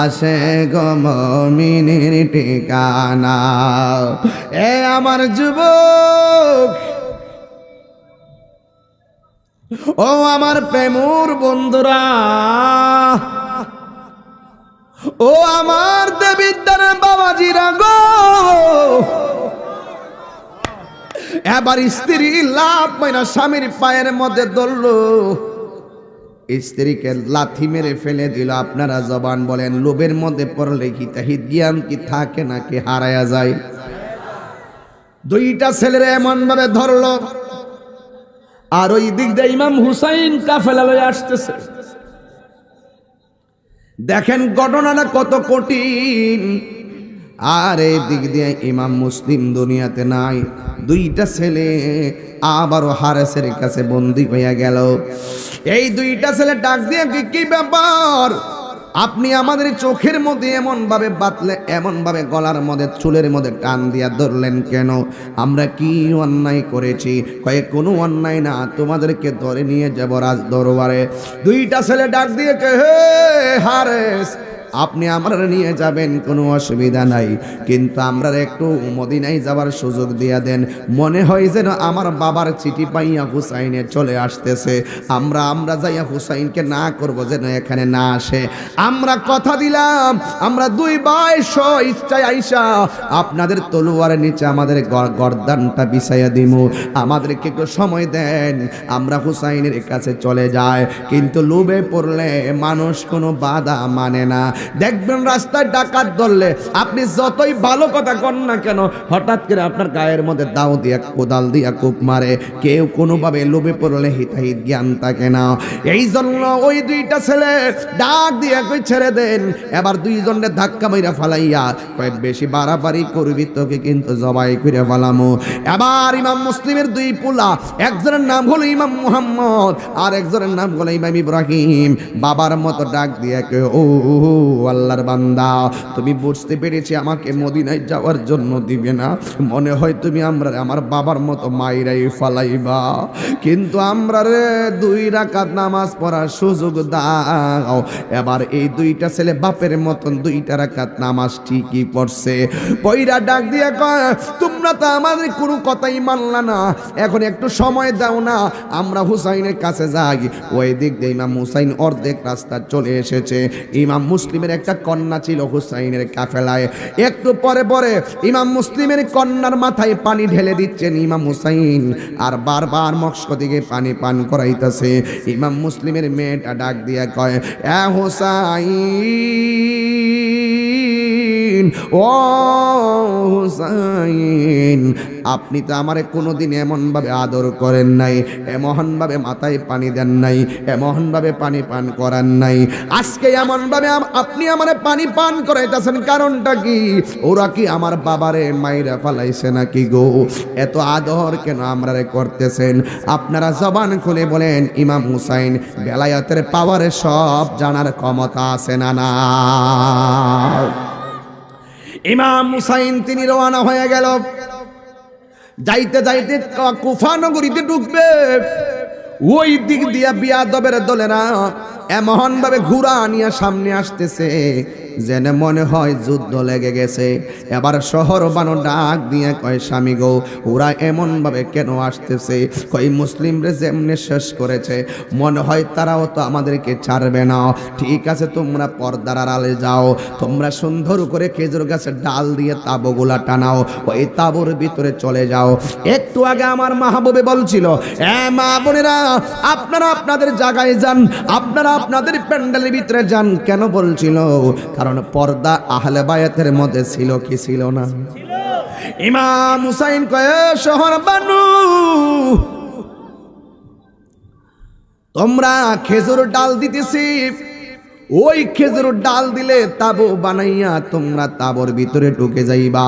আসে গো মুমিনের ঠিকানা। এ আমার যুবক, ও আমার প্রেমুর বন্ধুরা, ও আমার দেবিদ্যার বাবাজিরা গো, এবার স্ত্রী লাভ মাইনা স্বামীর পায়ের মধ্যে ধরলো, স্ত্রীকে লাথি মেরে ফেলে দিল। আপনারা জবান বলেন, লোভের মধ্যে পড়লে হিতাহিত জ্ঞান কি থাকে নাকি হারায়া যায়? দুইটা ছেলেরা এমন ভাবে ধরলো, আর ওই দিক দিয়ে ইমাম হুসাইন কাফেলা লয়ে আসতেছে। দেখেন ঘটনাটা কত কঠিন। আর এই দিক দিয়ে ইমাম মুসলিম দুনিয়াতে নাই, দুইটা ছেলে আবারও হারেসের কাছে বন্দী হইয়া গেল। এই দুইটা ছেলে ডাক দিয়ে, কি ব্যাপার, আপনি আমাদের চোখের মধ্যে এমন ভাবে বাতলে, এমন ভাবে গলার মধ্যে চুলের মধ্যে টান দিয়া ধরলেন কেন? আমরা কি অন্যায় করেছি? কয়ে কোনো অন্যায় না, তোমাদেরকে ধরে নিয়ে যাব রাজ দরবারে। দুইটা ছেলে ডাক দিয়ে কে, হে হারেস, আপনি আমরা নিয়ে যাবেন, কোনো অসুবিধা নাই, কিন্তু আমরা একটু মদিনায় যাওয়ার সুযোগ দিয়ে দেন। মনে হয় যেন আমার বাবার চিঠি পাইয়া হুসাইনে চলে আসতেছে, আমরা যাইয়া হুসাইনকে না করব যেন এখানে না আসে। আমরা কথা দিলাম, আমরা দুই ভাই ইচ্ছায় আইসা আপনাদের তলোয়ারের নিচে আমাদের গর্দানটা বিছাইয়া দিমু, আমাদেরকে একটু সময় দেন, আমরা হুসাইনের কাছে চলে যাই। কিন্তু লোভে পড়লে মানুষ কোনো বাধা মানে না। দেখবেন রাস্তায় ডাকাত ধরলে আপনি যতই ভালো কথা কন না কেন, হঠাৎ করে আপনার গায়ের মধ্যে দাও দিয়া কোদাল দিয়া কূপ মারে। কেউ কোনোভাবে লোভে পড়লে হিতাহিত জ্ঞান থাকে না। এই জন্য ওই দুইটা ছেলে ডাক দিয়া কই ছেড়ে দেন। এবার দুইজনের ধাক্কা মাইরা ফালাইয়া কয় বেশি বাড়াবাড়ি করবি তোকে কিন্তু জবাই করে ফেলামু। এবার ইমাম মুসলিমের দুই পোলা, একজনের নাম হলো ইমাম মুহাম্মদ আর একজনের নাম হলো ইমাম ইব্রাহিম, বাবার মতো ডাক দিয়ে কে ও আল্লাহর বান্দা, তুমি বুঝতে পেরেছি আমাকে মদিনায় যাওয়ার জন্য দিবে না, মনে হয় তুমি আমরা আমার বাবার মতো মাইরাই ফালাইবা, কিন্তু আমরা রে 2 রাকাত নামাজ পড়ার সুযোগ দাও। এবার এই দুইটা ছেলে বাপের মতন 2 রাকাত নামাজ ঠিকই পড়ছে। পয়রা ডাক দিয়ে কয় তোমরা তো আমাদের কোনো কথাই মানলা না, এখন একটু সময় দাও না, আমরা হুসাইনের কাছে যাই। ওই দিক দিয়ে ইমাম হুসাইন অর্ধেক রাস্তা চলে এসেছে। ইমাম মুসলিমের একটা কন্যা ছিল হুসাইনের কাফেলায়। একটু পরে পরে ইমাম মুসলিমের কন্যার মাথায় পানি ঢেলে দিচ্ছেন ইমাম হুসাইন, আর বারবার মস্ক দিকে পানি পান করাইতেছে। ইমাম মুসলিমের মেয়েটা ডাক দিয়া কয় এ হুসাইন, ও হুসাইন, আপনি তো আমারে কোনোদিন এমনভাবে আদর করেন নাই, এমনভাবে মাথায় পানি দেন নাই, এমনভাবে পানি পান করান নাই, আজকে এমনভাবে আপনি আমারে পানি পান করাইতেছেন, কারণটা কি? ওরা কি আমার বাবারে মাইরা ফালাইছে নাকি গো? এত আদর কেন আমরারে করতেছেন? আপনারা জবান খুলে বলেন ইমাম হুসাইন বেলায়েতের পাওয়ারে সব জানার ক্ষমতা আছে না না? ইমাম হুসাইন তিনি রওনা হয়ে গেল। যাইতে যাইতে কুফা নগরীতে ঢুকবে, ওই দিক দিয়া বিয়াদবের দলেরা এমন ভাবে ঘোড়া নিয়ে সামনে আসতেছে যেন মনে হয় যুদ্ধ লেগে গেছে। এবার শহর বানো ডাক দিয়ে কয় স্বামী গো, ওরা এমন ভাবে কেন আসতেছে? কয় মুসলিমরে যেমনে শেষ করেছে মনে হয় তারাও তো আমাদেরকে ছাড়বে না। ঠিক আছে, তোমরা পর্দার আড়ালে যাও, তোমরা সুন্দর করে খেজুর গাছের ডাল দিয়ে তাবুগুলা টানাও, ওই তাবুর ভিতরে চলে যাও। একটু আগে আমার মাহবুবে বলছিল মা বোনেরা আপনারা আপনাদের জায়গায় যান, আপনারা আপনাদের প্যান্ডেলের ভিতরে যান। কেন বলছিল? কারণ পর্দা আহলে বায়াতের মধ্যে ছিল কি ছিল না? ইমাম হুসাইন কয় শহর বানু, তোমরা খেজুর ডাল দিতেছি, ওই খেজুর ডাল দিলে তাবু বানাইয়া তোমরা তাবুর ভিতরে ঢুকে যাইবা।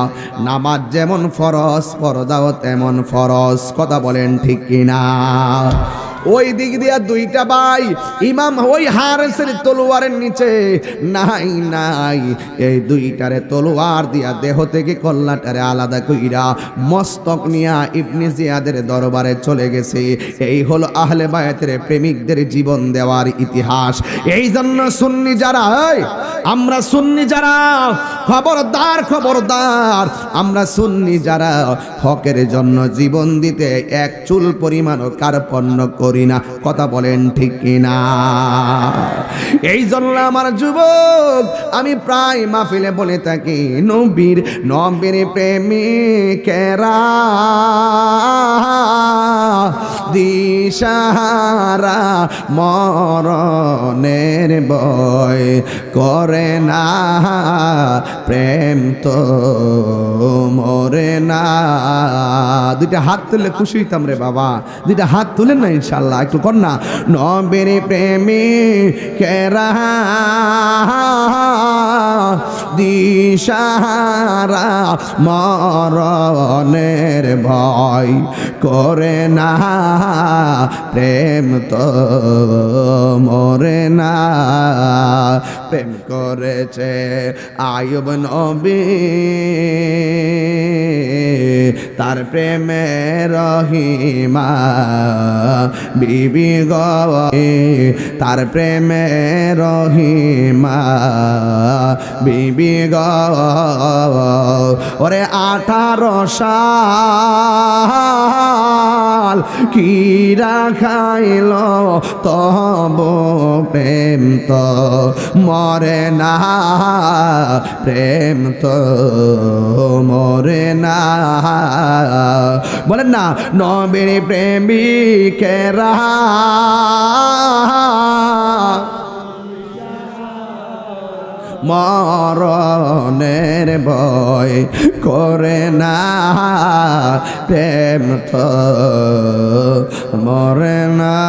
নামাজ যেমন ফরজ, পর্দাও তেমন ফরজ। কথা বলেন ঠিক কিনা? ওই দিক দিয়া 2টা ভাই ইমাম ওই হারেসের তলোয়ারের নিচে নাই নাই, এই 2টারে তলোয়ার দিয়া দেহ থেকে কল্লাটারে আলাদা কইরা মস্তক নিয়া ইবনে জিয়াদের দরবারে চলে গেছে। এই হলো আহলে বায়াতের প্রেমিকদের জীবন দেওয়ার ইতিহাস। এই জন্য সুন্নি যারা, আমরা সুন্নি যারা, খবরদার খবরদার, আমরা সুন্নি যারা হকের জন্য জীবন দিতে এক চুল পরিমাণও কার্পণ্য করি না। কথা বলেন ঠিক কিনা? এই জন্য আমার যুবক আমি প্রায় মাহফিলে বলে থাকি নবীর প্রেমিকেরা দিশাহারা মরণের ভয় করে না, প্রেম তো মরে না। 2টা হাত তুলে খুশি হইতাম রে বাবা, 2টা হাত তুলেন না ইনশাল্লাহ, একটু কর না। নবীর প্রেমিকেরা দিশাহারা মরণের ভয় করে না, প্রেম তো মরে না। প্রেম করেছে আয়ুব নবী, তার প্রেমে রহিমা বিবি গো, তার প্রেমে রহিমা বিবি গো। ওরে 18 সাল কি রাখাইল তব প্রেম তো মরে না, প্রেম তো মরে না। বলেন না নবীর প্রেমিকেরা মরণের ভয় করে না, প্রেম তো মরে না।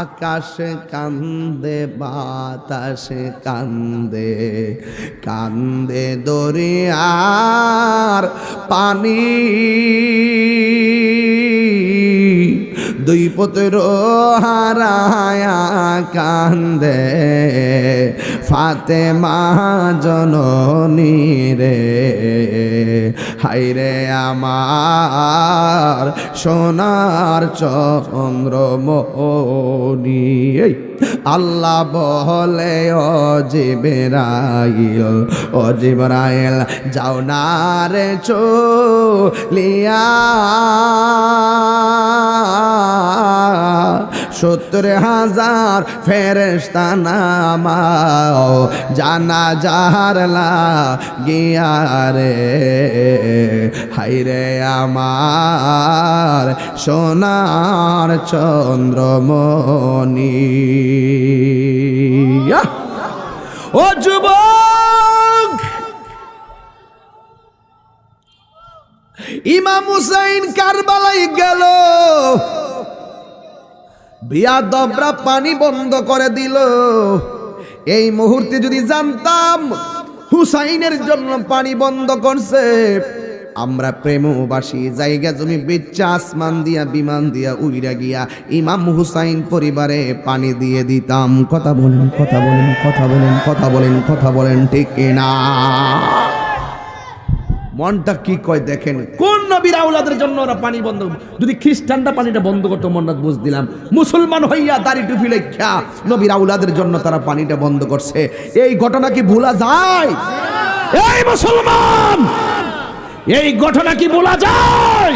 আকাশে কান্দে বাতাসে কান্দে, কান্দে দরিয়ার পানি, দুই পুত্র হারায়া কান্দে ফাতেমা জননী রে। হায়রে আমার সোনার চন্দ্রমণি, আল্লাহ বলে ও জিবরাইল যাও না রে চলিয়া, 70,000 ফেরেশতা নামাও জানাজার লাগিয়া রে। হায়রে আমার সোনার চন্দ্রমণি। ও যুবক, ইমাম হুসাইন কারবালায় গেল, বিয়াদবরা পানি বন্ধ করে দিল। এই মুহূর্তে যদি জানতাম হুসাইনের জন্য পানি বন্ধ করছে, আমরা প্রেমবাসী জায়গা জমি বেচে আসমান দিয়া বিমান দিয়া উইরা গিয়া ইমাম হুসাইন পরিবারে পানি দিয়ে দিতাম। কথা বলেন, কথা বলেন, কথা বলেন, কথা বলেন, কথা বলেন, ঠিক না? মনটা কি কয় দেখেন, কোন নবীর আওলাদের জন্য ওরা পানি বন্ধ? যদি খ্রিস্টানরা পানিটা বন্ধ করতো মনটা বুঝ দিলাম, মুসলমান হইয়া দাড়ি টুপি লেখা নবীর আওলাদের জন্য তারা পানিটা বন্ধ করছে। এই ঘটনা কি ভোলা যায়? এই মুসলমান, এই ঘটনা কি ভোলা যায়?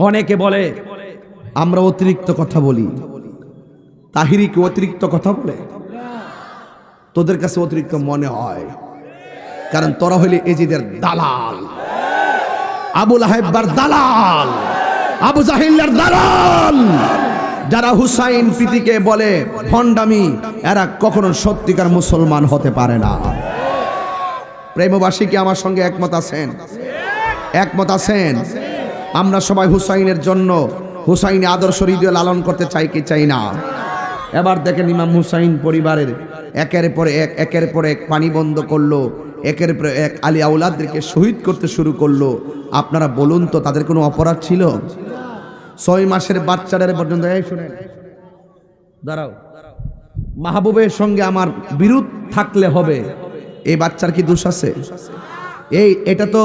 অনেকে বলে আমরা অতিরিক্ত কথা বলি। তাহিরি কি অতিরিক্ত কথা বলে? তোদের কাছে অতিরিক্ত মনে হয়, কারণ তোরা হইলে এজিদের দালাল, আবু লাহাবের দালাল, আবু জাহিলের দালাল। যারা হুসাইন প্রীতিকে বলে ভণ্ডামি, এরা কখনো সত্যিকার মুসলমান হতে পারে না। প্রেমবাসী কি আমার সঙ্গে একমত আছেন? একমত আছেন? আমরা সবাই হুসাইনের জন্য হুসাইনি আদর্শ হৃদয়ে লালন করতে চাই কি চাই না? এবার দেখেন ইমাম হুসাইন পরিবারের একের পর এক পানি বন্ধ করলো, একের পর এক আলী আওলাদদেরকে শহীদ করতে শুরু করলো। আপনারা বলুন তো, তাদের কোনো অপরাধ ছিল? 6 মাসের বাচ্চাদের পর্যন্ত, এই শুনেন, দাঁড়াও, মাহবুবের সঙ্গে আমার বিরোধ থাকলে হবে, এই বাচ্চার কি দোষ আছে? এটা তো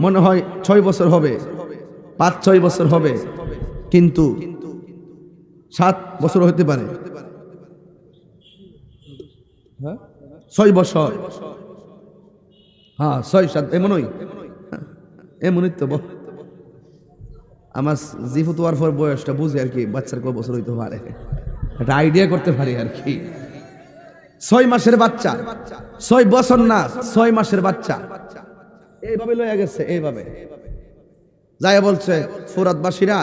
মনে হয় 6 বছর হবে, 5-6 বছর হবে, কিন্তু 7 বছর হতে পারে। 6 বছর, হ্যাঁ 6-7 এমনই তো। আমার জিফুত হওয়ার পর বয়সটা বুঝে আর কি, বাচ্চার কত বছর হইতে পারে একটা আইডিয়া করতে পারি আর কি। 6 মাসের বাচ্চা, 6 বছর না, 6 মাসের বাচ্চা এইভাবে লয়ে গেছে। এইভাবে যাই বলছে, ফুরাতবাসীরা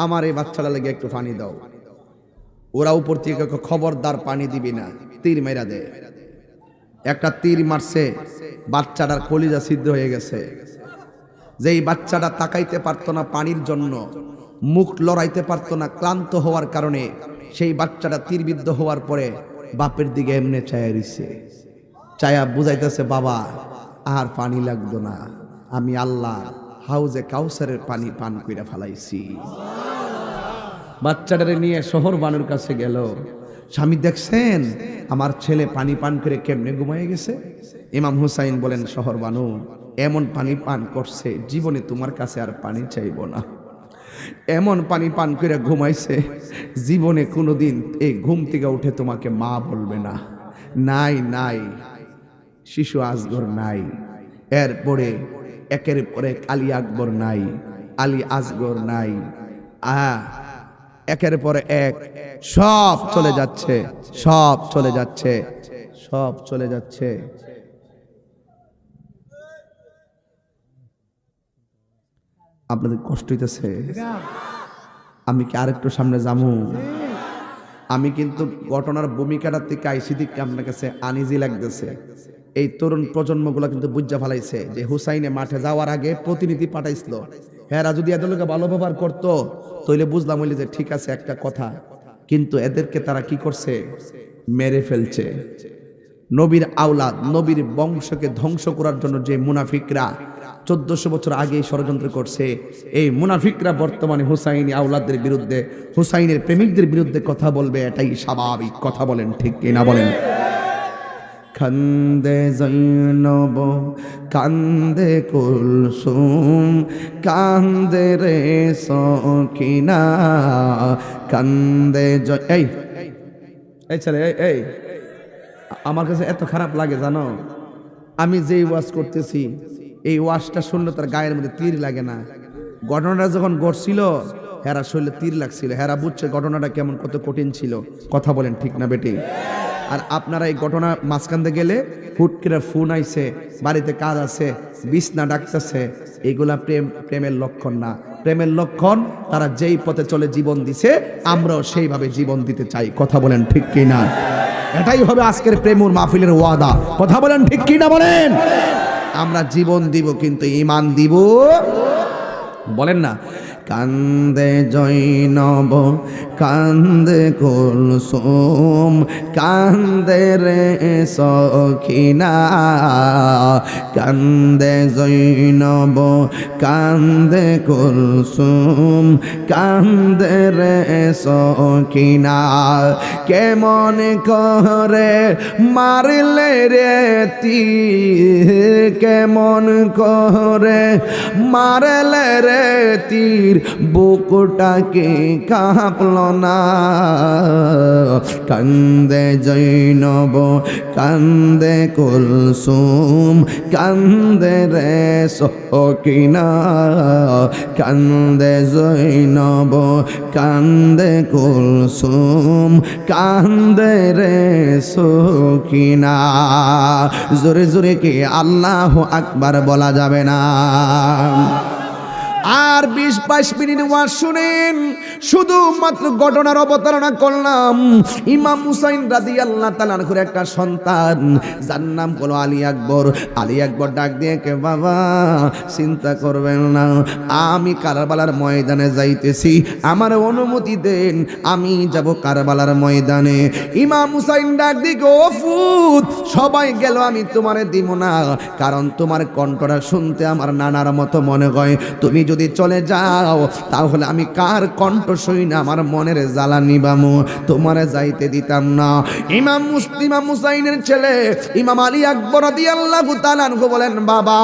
আমার এই বাচ্চাটা লেগে একটু পানি দাও। ওরা উপর থেকে খবরদার পানি দিবি না, তীর মেরা দে। একটা তীর মারছে, বাচ্চাটার কলিজা ছিদ্র হয়ে গেছে। যেই বাচ্চাটা তাকাইতে পারতো না পানির জন্য, মুখ লড়াইতে পারতো না ক্লান্ত হওয়ার কারণে, সেই বাচ্চাটা তীরবিদ্ধ হওয়ার পরে বাপের দিকে এমনি চায়া দিছে, চায়া বুঝাইতেছে, বাবা আর পানি লাগতো না, আমি আল্লাহ হাউজে কাউসারের পানি পান কইরা ফেলাইছি। বাচ্চাটারে নিয়ে শহর বানুর কাছে গেল। স্বামী দেখছেন আমার ছেলে পানি পান করে কেমনে ঘুমায় গেছে? ইমাম হুসাইন বলেন, শহর বানু এমন পানি পান করছে, জীবনে তোমার কাছে আর পানি চাইব না। এমন পানি পান করে ঘুমাইছে, জীবনে কোনোদিন এই ঘুম থেকে উঠে তোমাকে মা বলবে না। নাই নাই, শিশু আসগর নাই, এরপরে একের পরে আলী আকবর নাই, আলী আসগর নাই, একের পরে এক সব চলে যাচ্ছে, সব চলে যাচ্ছে, সব চলে যাচ্ছে। আপনাদের কষ্ট হইতেছে? আমি কি আরেকটু সামনে যাবো? আমি কিন্তু ঘটনার ভূমিকাটা থেকে আইসি দিকে আপনার কাছে আনিজি লাগতেছে। এই তরুণ প্রজন্মগুলো কিন্তু বুঝা ফেলাইছে যে হুসাইনে মাঠে যাওয়ার আগে প্রতিনিধি পাঠাইছিল, হেরা যদি এদের লোকে ভালো ব্যবহার করতো তাইলে বুঝলাম হইলে যে ঠিক আছে একটা কথা, কিন্তু এদেরকে তারা কি করছে? মেরে ফেলছে। নবীর আওলাদ, নবীর বংশকে ধ্বংস করার জন্য যে মুনাফিকরা 1400 বছর আগে ষড়যন্ত্র করছে, এই মুনাফিকরা বর্তমানে হুসাইনি আওলাদের বিরুদ্ধে, হুসাইনের প্রেমিকদের বিরুদ্ধে কথা বলবে, এটাই স্বাভাবিক। কথা বলেন ঠিক কিনা বলেন? কান্দে জৈনব কান্দে কুলসুম কান্দে রে সকিনা কান্দে এই ছেলে এই আমার কাছে এত খারাপ লাগে জানো, আমি যেই ওয়াজ করতেছি এই ওয়াজটা শুনলে তার গায়ের মধ্যে তীর লাগে না। ঘটনাটা যখন ঘটছিল হেরা শরীরে তীর লাগছিল, হেরা বুঝছে ঘটনাটা কেমন, কত কঠিন ছিল। কথা বলেন ঠিক না বেটি? আর আপনারা এই ঘটনা মাঝখানতে গেলে হুট করে ফোন আইছে, বাড়িতে কাজ আছে, বিছনা ডাকতেছে, এইগুলা প্রেমের লক্ষণ না। প্রেমের লক্ষণ তারা যেই পথে চলে জীবন দিছে, আমরাও সেইভাবে জীবন দিতে চাই। কথা বলেন ঠিক কি না? এটাই হবে আজকের প্রেমুর মাহফিলের ওয়াদা। কথা বলেন ঠিক কি না বলেন? আমরা জীবন দিব কিন্তু ঈমান দিব। বলেন না? কান্দে জৈনব কান্দে কুলসুম কান্দে রে সখিনা কান্দে জৈনব কান্দে কুলসুম কান্দে রে সখিনা কেমন করে মারলে রে তীর কেমন করে মারলে রে তীর বুকটাকে কাঁপল না কান্দে জৈনব কান্দে কুলসুম কান্দে রে সকিনা কান্দে জৈনব কান্দে কুলসুম কান্দে রে সকিনা। জোরে জোরে কি আল্লাহু আকবার বলা যাবে না? আর 20-22 মিনিট ওয়াজ শুনেন, শুধুমাত্র ঘটনার অবতারণা করলাম। ইমাম হুসাইন রাদিয়াল্লাহু তাআলা আনহুর একটা সন্তান, যার নাম হলো আলী আকবর। আলী আকবর ডাক দিয়ে কে, বাবা চিন্তা করবেন না, আমি কারবালার ময়দানে যাইতেছি, আমার অনুমতি দেন, আমি যাব কারবালার ময়দানে। ইমাম হুসাইন ডাক দিয়ে, ও ফুত, সবাই গেল, আমি তোমারে দিব না, কারণ তোমার কণ্ঠটা শুনতে আমার নানার মতো মনে হয়। তুমি যদি চলে যাও তাহলে আমি কার কণ্ঠ শুই না আমার মনের জ্বালা নিবামু, তোমারে যাইতে দিতাম না। ইমাম হুসাইনের ছেলে ইমাম আলী আকবর রাদিয়াল্লাহু তাআলা আনহু বলেন, বাবা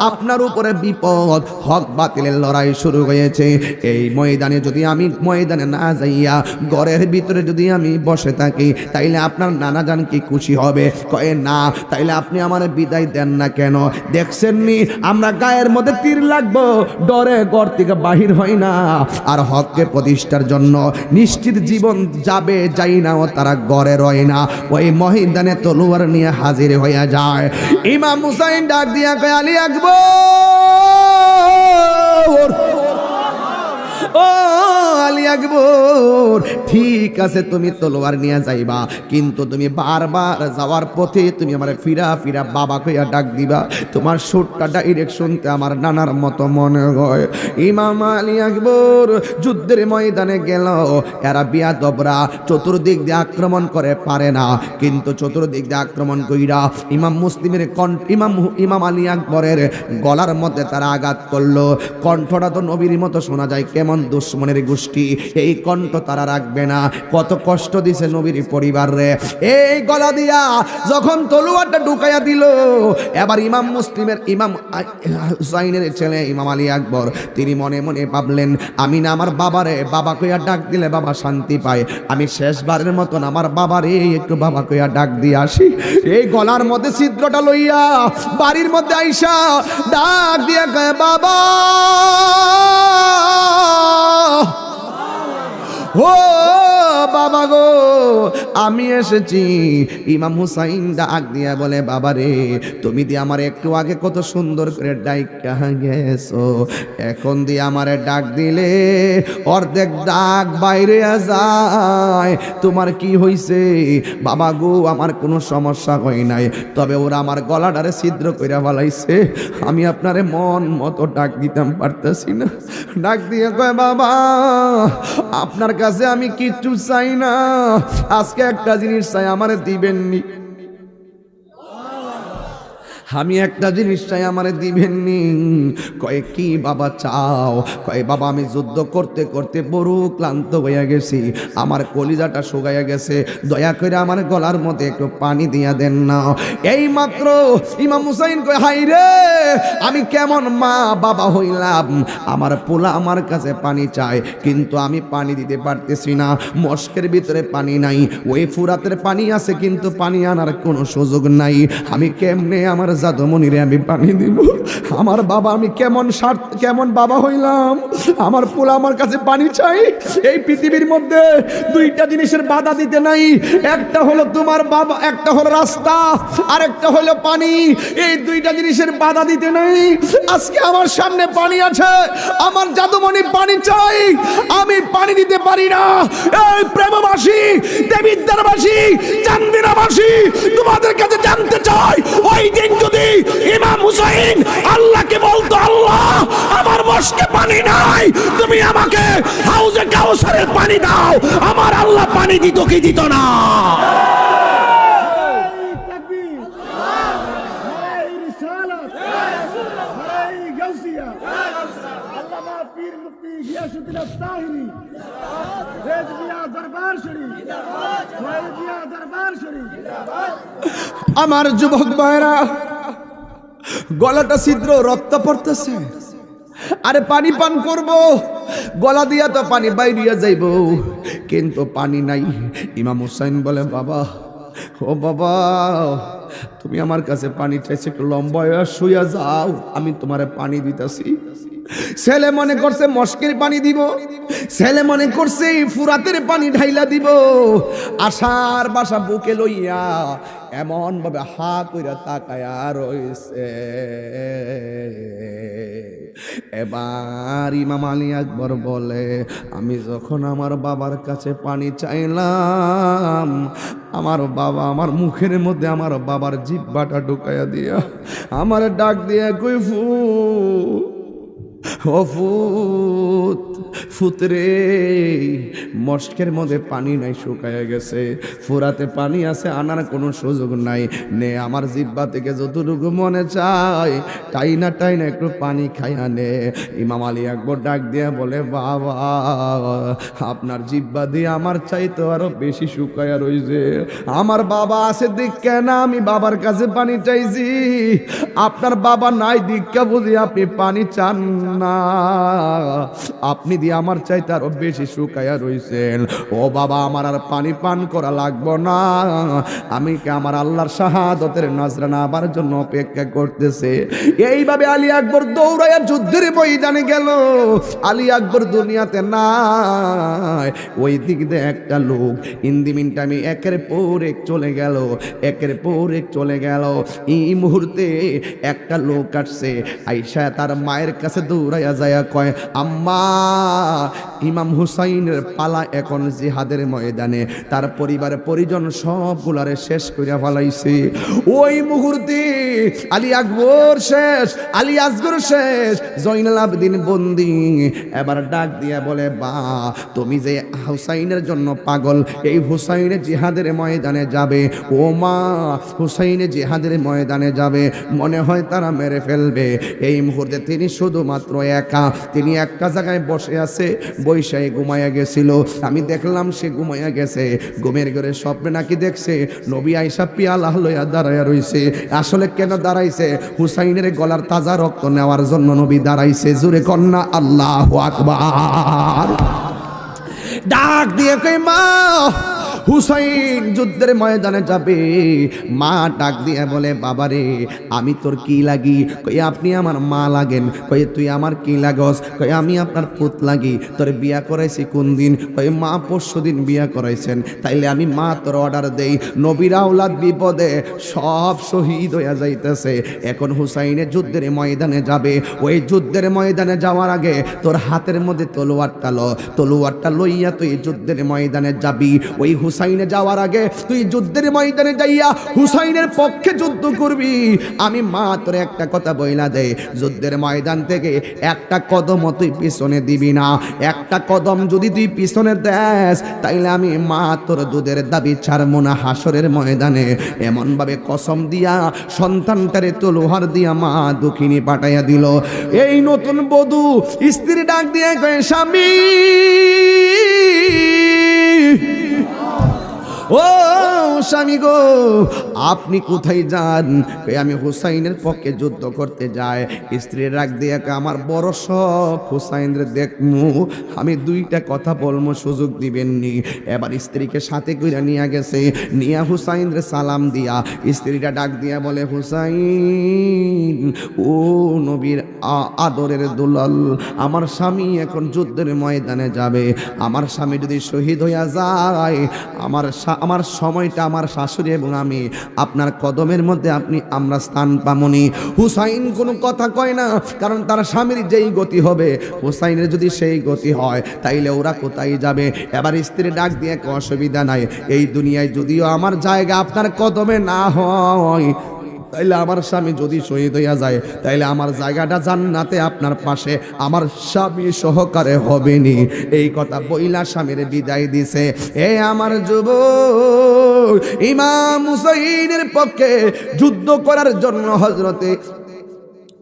আপনার উপরে বিপদ, হক বাতিলের লড়াই শুরু হয়েছে। এই ময়দানে যদি আমি ময়দানে না যাইয়া ঘরের ভিতরে যদি আমি বসে থাকি তাইলে আপনার নানা জান কি খুশি হবে? কয়ে না, তাইলে আপনি আমার বিদায় দেন না কেন? দেখছেননি আমরা গায়ের মধ্যে তীর লাগবো, ডরে ঘর থেকে বাহির হয় না, আর হককে প্রতিষ্ঠার জন্য নিশ্চিত জীবন যাবে যাই না ও তারা ঘরে রয় না, ওই ময়দানে তলোয়ার নিয়ে হাজির হয়ে যায়। ইমাম হুসাইন ডাক দিয়া কয়, আলী আকবর, ও আলী আকবর, ঠিক আছে তুমি তলোয়ার নিয়ে যাইবা, কিন্তু তুমি বারবার যাওয়ার পথে তুমি আমার ফিরা ফিরা বাবা কইয়া ডাক দিবা, তোমার সুরটা ডাইরেক্ট শুনতে আমার নানার মতো মনে হয়। ইমাম আলী আকবর যুদ্ধের ময়দানে গেল, এরা বিয়াদবরা চতুর্দিক দিয়ে আক্রমণ করে পারে না, কিন্তু চতুর্দিক দিয়ে আক্রমণ কইরা ইমাম আলী আকবরের গলার মধ্যে তারা আঘাত করলো। কণ্ঠটা তো নবীর মতো শোনা যায়, কেমন দুশ্মনের গোষ্ঠী, এই কণ্ঠ তারা রাখবে না। কত কষ্ট দিছে নবীর পরিবার রে। এই গলা দিয়া যখন তলোয়ারটা ঢুকাইয়া দিল, এবার ইমাম হুসাইনের ছেলে ইমাম আলী আকবর তিনি মনে মনে ভাবলেন, আমি না আমার বাবারে বাবা কইয়া ডাক দিলে বাবা শান্তি পায়, আমি শেষবারের মতন আমার বাবারে একটু বাবা কইয়া ডাক দিয়ে আসি। এই গলার মধ্যে ছিদ্রটা লইয়া বাড়ির মধ্যে আইসা ডাক দিয়া কয়, বাবা ও বাবা গো আমি এসেছি। ইমাম হুসাইন ডাক দিয়া বলে বাবা রে তুমি দিয়ে আমার একটু আগে কত সুন্দর করে ডাইকা গেছো, এখন দিয়ে আমারে ডাক দিলে অর্ধেক ডাক বাইরে যায়, তোমার কি হইছে? বাবা গো আমার কোনো সমস্যা হয় নাই, তবে ওরা আমার গলাটারে ছিদ্র কইরা ফেলাইছে, আমি আপনারে মন মতো ডাক দিতাম পারতেছি না। ডাক দিয়ে কয় বাবা আপনার কাছে আমি কিচ্ছু চাই না, আজকে একটা জিনিস চাই আমারে দিবেননি, আমি একটা জিনিস চাই আমারে দিবেননি। কয় কি বাবা চাও? কয় বাবা আমি যুদ্ধ করতে করতে বড় ক্লান্ত হয়ে গেছি, আমার কলিজাটা শুকাইয়া গেছে, দয়া করে আমার গলার মধ্যে একটু পানি দিয়া দেন না। এই মাত্র ইমাম হুসাইন কয় হাই রে আমি কেমন মা বাবা হইলাম, আমার পোলা আমার কাছে পানি চায় কিন্তু আমি পানি দিতে পারতেছি না, মস্কের ভিতরে পানি নাই, ওই ফুরাতের পানি আছে কিন্তু পানি আনার কোনো সুযোগ নাই, আমি কেমনে আমার জাদুমণিরে আমি পানি দিব? আমার বাবা আমি কেমন বাবা হইলাম, আমার পোলা আমার কাছে পানি চাই। এই পৃথিবীর মধ্যে দুইটা জিনিসের বাধা দিতে নাই, একটা হলো তোমার বাবা, একটা হলো রাস্তা, আর একটা হলো পানি, এই দুইটা জিনিসের বাধা দিতে নাই। আজকে আমার সামনে পানি আছে, আমার জাদুমণি পানি চাই, আমি পানি দিতে পারি না। এই প্রেমবাসী, দেবিদ্বারবাসী, চান্দিনাবাসী তোমাদের কাছে জানতে চাই, ওই দিন যদি ইমাম হুসাইন আল্লাহকে বলতো আল্লাহ আমার মস্কে পানি নাই, তুমি আমাকে হাউজে কাউসারের পানি দাও, আমার আল্লাহ পানি দিত কি দিত না? আমার যুবক ভাইরা গলাটা ছিদ্র, রক্ত পড়তেছে, আরে পানি পান করব, গলা দিয়া তো পানি বাইরিয়া যাইব কিন্তু পানি নাই। ইমাম হুসাইন বলে বাবা ও বাবা তুমি আমার কাছে পানি চাইছে, একটু লম্বা হয়ে শুইয়া যাও, আমি তোমারে পানি দিতেছি। ছেলে মনে করছে মস্কের পানি দিব, ছেলে মনে করছে ফুরাতের পানি ঢাইলা দিব, আশার বাসা বুকে লইয়া এমন ভাবে হা কইরা তাকায়া রইছে। এবার ইমাম আলী আকবর বলে আমি যখন আমার বাবার কাছে পানি চাইলাম, আমার বাবা আমার মুখের মধ্যে আমার বাবার জিহ্বাটা ঢুকাইয়া দিয়া আমার ডাক দিয়া কই ফু ও ফুতরে, মস্কের মধ্যে পানি নাই, শুকায় গেছে, ফুরাতে পানি আছে, আনার কোনো সুযোগ নাই, নে আমার জিহ্বা থেকে যতটুকু মনে চায় টাইনা টাইনা একটু পানি খাইয়া নে। ইমাম আলী আকবর ডাক দিয়া বলে বাবা আপনার জিহ্বা দিয়ে আমার চাইতে আরো বেশি শুকায়া রইছে, আমার বাবা আছে দীক্ষা না আমি বাবার কাছে পানি চাইছি, আপনার বাবা নাই দীক্ষা বুঝি আপনি পানি চান না, আপনি দিয়ে আমার চাইতে আরো বেশি শুকায়া রইছেন। ও বাবা আমার আর পানি পান করা লাগবো না, আমি কি আমার আল্লাহর শাহাদতের নজরানা আবার জন্য অপেক্ষা করতেছে। এইভাবে আলী আকবর দৌড়াইয়া যুদ্ধের ময়দানে গেল। আলী আকবর দুনিয়াতে নাই, ওই দিক দিয়ে একটা লোক ইন্দিমিন টাইমে একের পর এক চলে গেল, একের পর এক চলে গেল। এই মুহূর্তে একটা লোক আসছে, আইসা তার মায়ের কাছে দৌড়াইয়া যায় কয় আম্মা ইমাম হুসাইনের পালা এখন জিহাদের ময়দানে, তার পরিবার পরিজন সবগুলারে শেষ করিয়া ফেলাইছে। ওই মুহূর্তে আলী আকবর শেষ, আলী আসগর শেষ, জয়নাল আবেদিন বন্দি। এবার ডাক দিয়া বলে বা তুমি যে হুসাইনের জন্য পাগল, এই হুসাইনের জিহাদের ময়দানে যাবে, ও মা হুসাইনের জিহাদের ময়দানে যাবে, মনে হয় তারা মেরে ফেলবে। এই মুহূর্তে তিনি শুধুমাত্র একা, তিনি একটা জায়গায় বসে আছে, বৈশাখে ঘুমাইয়া গেছিল, আমি দেখলাম সে ঘুমাইয়া গেছে, ঘুমের ঘরে স্বপ্নে নাকি দেখছে নবী আয়েশা পিয়ালা লইয়া দাঁড়াইয়া রইছে। আসলে কেন দাঁড়াইছে? হুসাইনের গলার তাজা রক্ত নেওয়ার জন্য নবী দাঁড়াইছে। জোরে কন্যা আল্লাহু আকবার। ডাক দিয়ে কই মা হুসাইন যুদ্ধের ময়দানে যাবে। মা ডাক দিয়ে বলে, বাবারে আমি তোর কি লাগি? কই আপনি আমার মা লাগেন। কই তুই আমার কি লাগস? কই আমি আপনার পুত লাগি। তোর বিয়া করাইছি কোন দিন? কই মা পরশুদিন বিয়া করাইছেন। তাইলে আমি মা তোর অর্ডার দেই, নবীর আওলাদ বিপদে সব শহীদ হইয়া যাইতেছে। এখন হুসাইনের যুদ্ধের ময়দানে যাবে। ওই যুদ্ধের ময়দানে যাওয়ার আগে তোর হাতের মধ্যে তলোয়ারটা লইয়া তুই যুদ্ধের ময়দানে যাবি। ওই হুসাইনে যাওয়ার আগে তুই যুদ্ধের ময়দানে যাইয়া হুসাইনের পক্ষে যুদ্ধ করবি। আমি মা তোর একটা কথা বইলা দে, যুদ্ধের ময়দান থেকে একটা কদম তুই পিছনে দিবি না। একটা কদম যদি তুই পিছনে দেস, তাইলে আমি মা তোর দুধের দাবি ছাড়বো না হাসরের ময়দানে। এমন ভাবে কসম দিয়া সন্তানটারে তলোয়ার দিয়া মা দুঃখিনী পাঠাইয়া দিল। এই নতুন বধূ স্ত্রী ডাক দিয়ে কয়, স্বামী ও স্বামী গো, আপনি কোথায় যান? আমি হুসাইনের পক্ষে যুদ্ধ করতে যাই। স্ত্রী রাগ দিয়ে আমার বড় শখ হুসাইনের দেখমু, আমি দুইটা কথা বলবো, সুযোগ দিবেননি। এবার স্ত্রীকে সাথে করে নিয়ে গেছে, নিয়ে হুসাইনের সালাম দিয়া স্ত্রীটা ডাক দিয়া বলে, হুসাইন ও নবীর আদরের দুলাল, আমার স্বামী এখন যুদ্ধের ময়দানে যাবে। আমার স্বামী যদি শহীদ হইয়া যায়, আমার সময়টা আমার শাশুড়ি এবং আমি আপনার কদমের মধ্যে আমরা স্থান পামনি। হুসাইন কোনো কথা কয় না, কারণ তার স্বামীর যেই গতি হবে, হুসাইনের যদি সেই গতি হয়, তাইলে ওরা কোথায় যাবে? এবার স্ত্রী ডাক দিয়ে অসুবিধা নাই, এই দুনিয়ায় যদিও আমার জায়গা আপনার কদমে না হয়, তাইলে আমার স্বামী যদি শহীদ হইয়া যায়, তাইলে আমার জায়গাটা জান্নাতে আপনার পাশে আমার স্বামী সহকারে হবেনি। এই কথা বইলা স্বামীর বিদায় দিছে। এ আমার যুবক, ইমাম হুসাইনের পক্ষে যুদ্ধ করার জন্য হযরতে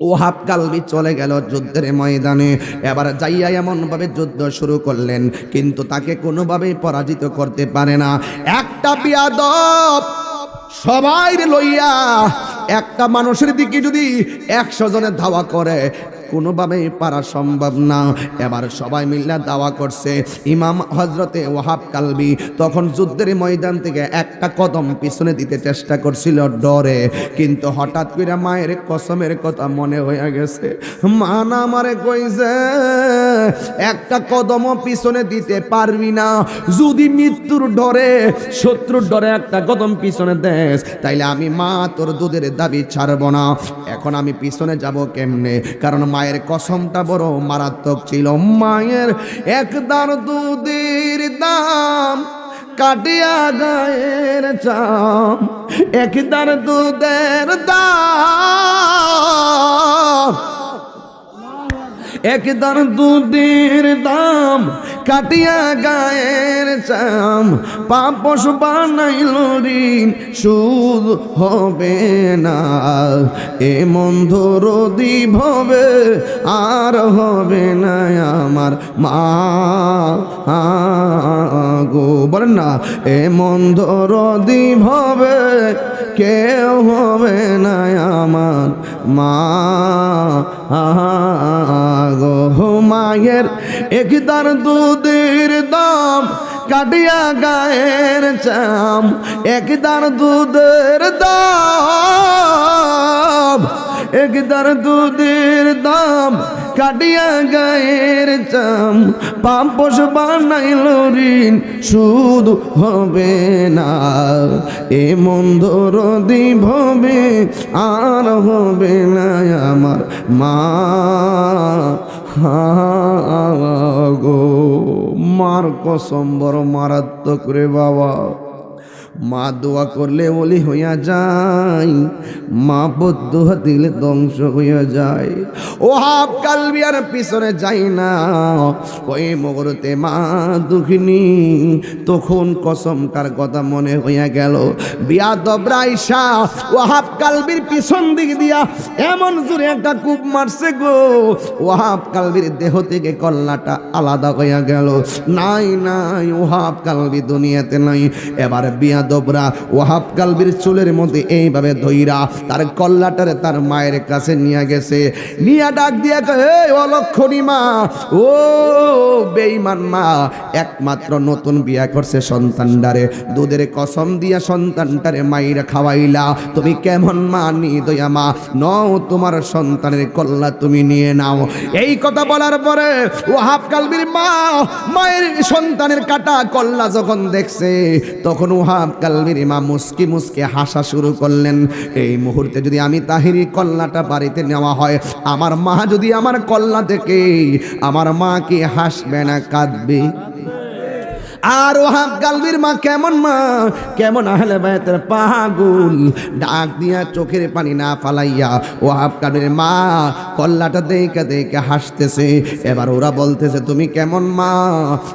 ওহাব কালবি চলে গেল যুদ্ধের ময়দানে। এবার যাইয়া এমন ভাবে যুদ্ধ শুরু করলেন, কিন্তু তাকে কোনোভাবেই পরাজিত করতে পারে না। একটা বিয়াদব সবাই লইয়া একটা মানুষের দিকে যদি 100 জনের ধাওয়া করে, কোনোভাবেই পারা সম্ভব না। এবার সবাই মিল্লা দাওয়া করছে। ইমাম হযরতে ওয়াহাব কালবি তখন যুদ্ধের ময়দান থেকে একটা কদম পিছনে দিতে চেষ্টা করছিল ডরে, কিন্তু হঠাৎ করে মায়ের কসমের কথা মনে হয়ে গেছে। মা না আমারে কইছে একটা কদমও পিছনে দিতে পারবি না, যদি মৃত্যুর ডরে, শত্রুর ডরে একটা কদম পিছনে দেস, তাইলে আমি মা তোর দুধের দাবি ছাড়ব না। এখন আমি পিছনে যাব কেমনে? কারণ মায়ের কসমটা বড় মারাত্মক ছিল। মায়ের এক দাঁড় দুধের দাম কাটিয়া গায়ের চাম, এক দাঁড় দুধের দাম, এক দাঁড় দুধের দাম কাটিয়া গায়ের চাম, পাপস বানাইল ঋণ সুদ হবে না, এ মন্ধ রদি ভবে আর হবে না আমার মা গো। বলেন না, এ মন্ধ রদি ভবে কেউ হবে না আমার মা গো। মায়ের একদার দুধের দাম কাটিয়া গায়ের চাম, একদার দুধের দাম, একদার দুধের দাম কাটিয়া গায়ের চাম, পাপস বানাইল ঋণ সুদ হবে না, এ মন্ধ রদি ভবে আর হবে না আমার মা গো। মার কসম বড় মারাত্মক রে বাবা। মা দোয়া করলে ওলি হইয়া যায়, মা বদুয়া দিলে ধ্বংস হইয়া যায়। ওহাব কালবি আর পিছনে যাই না। ওই মুহূর্তে মা দুঃখিনী, তখন কসমটার কথা মনে হইয়া গেল। বিয়াদব রাইসা ওহাব কালবির পিছন দিক দিয়া এমন জোরে একটা কূপ মারছে গো, ওহাব কালবির দেহ থেকে কল্লাটা আলাদা হইয়া গেল। নাই নাই, ওহাব কালবি দুনিয়াতে নাই। এবার বিয়াদব বিয়াদবরা ওয়াহাব কালবির চুলের মধ্যে এইভাবে ধইরা তার কল্লাটারে তার মায়ের কাছে নিয়ে গেছে, নিয়ে ডাক দিয়া কয়, এই অলক্ষণী মা, ও বেঈমান মা, একমাত্র নতুন বিয়া করছে সন্তানটারে দুধের কসম দিয়া সন্তানটারে মাইরা খাওয়াইলা, তুমি কেমন মা নিদয়া মা, নও তোমার সন্তানের কল্লা তুমি নিয়ে নাও। এই কথা বলার পরে ওয়াহাব কালবির মা মায়ের সন্তানের কাটা কল্লা যখন দেখছে তখন ওয়াহাব কালবির মা মুস্কি মুস্কি হাসা শুরু করলেন। এই মুহূর্তে যদি আমি তাহিরি কল্লাটা বাড়িতে নেওয়া হয়, আমার মা যদি আমার কল্লা দেখে আমার মা কি হাসবে না কাঁদবে? আর ওয়াহাব কালবির মা কেমন আহলে বায়তের পাগল, ডাক দিয়া চোখের পানি না ফালাইয়া ওয়াহাব কালবির মা কল্লাটা দেখে দেখে হাসতেছে। এবার ওরা বলতেছে, তুমি কেমন মা,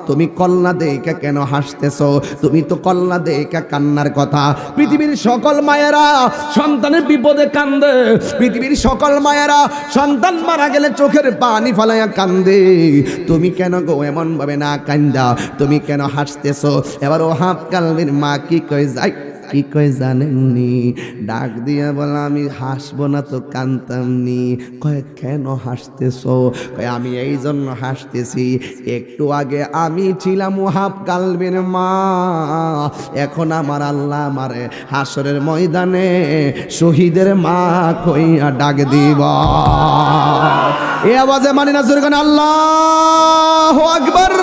তুমি কল্লা দেখে কেন হাসতেছো? তুমি তো কল্লা দেখে কান্নার কথা। পৃথিবীর সকল মায়েরা সন্তানের বিপদে কান্দে, পৃথিবীর সকল মায়েরা সন্তান মারা গেলে চোখের পানি ফালাইয়া কান্দে, তুমি কেন গো এমন ভাবে না কান্দা, তুমি কেন হাসতেছো? এবার ওয়াহাব কালবির মা কি কয় জানেননি? ডাক দিয়া বলে, আমি হাসবো না তো কানতামনি। কয় কেন হাসতেছো? কয় আমি এই জন্য হাসতেছি, একটু আগে আমি ছিলাম ওয়াহাব কালবির মা, এখন আমার আল্লাহ আমারে হাসরের ময়দানে শহীদের মা কইয়া ডাক দিব। এ আওয়াজে মানি না জোরে কোন আল্লাহু আকবার।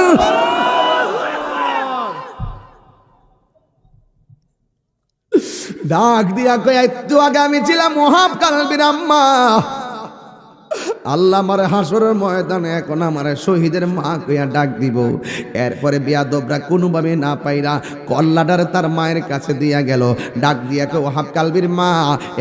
ডাক দিয়া কয়, একটু আগে আমি ছিলাম ওয়াহাব কালবির আম্মা, আল্লাহ আমারে হাসরের ময়দানে এখন আমারে শহীদের মা কইয়া ডাক দিব। এরপরে বিয়াদবরা কোনোভাবে না পাইরা কল্লাটারে তার মায়ের কাছে দিয়া গেল, ডাক দিয়া কয়, ওয়াহাব কালবির মা,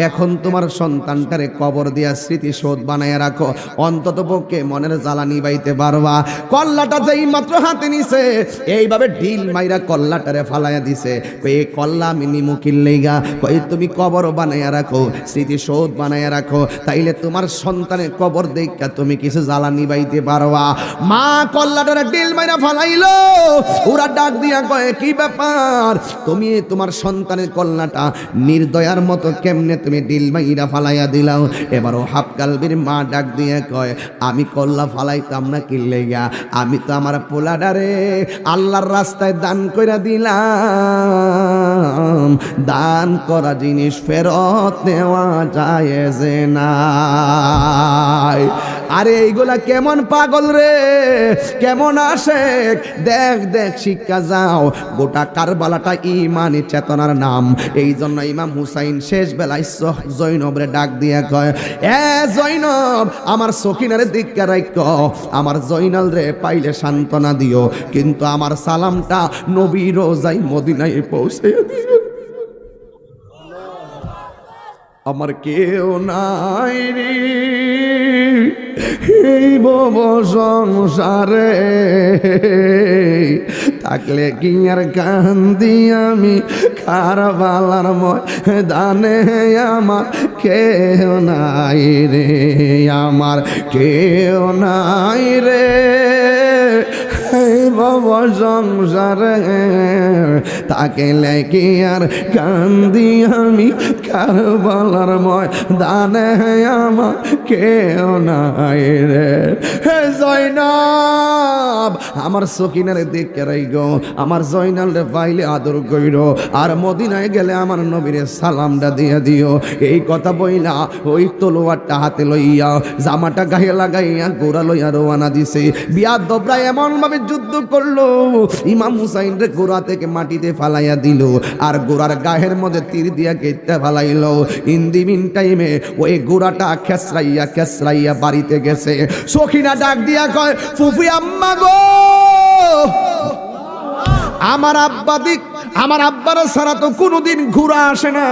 এখন তোমার সন্তানটারে কবর দিয়া স্মৃতিসৌধ বানায়া রাখো, অন্তত পক্ষে মনের জ্বালা নিবাইতে পারবা। কল্লাটা যেই মাত্র হাতে নিছে এইভাবে ঢিল মাইরা কল্লাটারে ফালাইয়া দিছে। কই এই কল্লা আমি নিমু কিল্লেগা? কই তুমি কবর বানায়া রাখো, স্মৃতিসৌধ বানায়া রাখো, তাইলে তোমার সন্তানের কবর দেখা তুমি কিছু জ্বালা নিবাইতে পারবা। মা কল্লাটারে ঢিল মাইরা ফালাইলো। ওরা ডাক দিয়া কয়, কি ব্যাপার, তুমি তোমার সন্তানের কল্লাটা নির্দয়ার মতো কেমনে তুমি ঢিল মাইরা ফালাইয়া দিলাও? এবার ওয়াহাব কালবির মা ডাক দিয়া কয়, আমি কল্লা ফালাইতাম না কিল্লেগা, আমি তো আমার পোলাডারে আল্লাহর রাস্তায় দান কইরা দিলাম, দান করা জিনিস ফেরত নেওয়া যায় যে না। আরে এইগুলা কেমন পাগল রে, কেমন আশেক, দেখ দেখ শিক্ষা যাও। গোটা কারবালাটা ইমানি চেতনার নাম। এই জন্য ইমাম হুসাইন শেষ বেলায় জৈনবরে ডাক দিয়া কয়, এ জৈনব, আমার সখিনারে দিককে রাখো, আমার জৈনাল রে পাইলে সান্ত্বনা দিও, কিন্তু আমার সালামটা নবী রোজাই মদিনায় পৌঁছে দিও। আমার কেউ নাই রে এই ভব সংসারে, থাকলে কি আর কান্দি আমি কারবালার ময়দানে, আমার কেউ নাই রে, আমার কেউ নাই রে এই ভব সংসারে, থাকলে কি আর কান্দি আমি কারবালার ময়দানে, আমার কেউ নাই রে। হে জয়নাব, আমার সকিনারে দেখে রাইগো, আমার জয়নাল রে পাইলে আদর কইরো, আর মদিনায় গেলে আমার নবীরে সালামটা দিয়ে দিও। এই কথা বইলা ওই তলোয়ারটা হাতে লইয়া জামাটা গায়ে লাগাইয়া গোড়া লইয়া রওনা দিছে। বিয়াদবরা এমন ভাবে যুদ্ধ করলো, ইমাম হুসাইন রে গোড়া থেকে মাটিতে ফালাইয়া দিল, আর গোড়ার গায়ের মধ্যে তীর দিয়া কেটে ফালাইলো। ইন দি মিন টাইমে ওই গোড়াটা খেসরাইয়া বাড়িতে গেছে। সখিনা ডাক দিয়া কয়, ফুফি আম্মা গো, আমার আব্বার ছাড়া তো কোনোদিন ঘোড়া আসে না,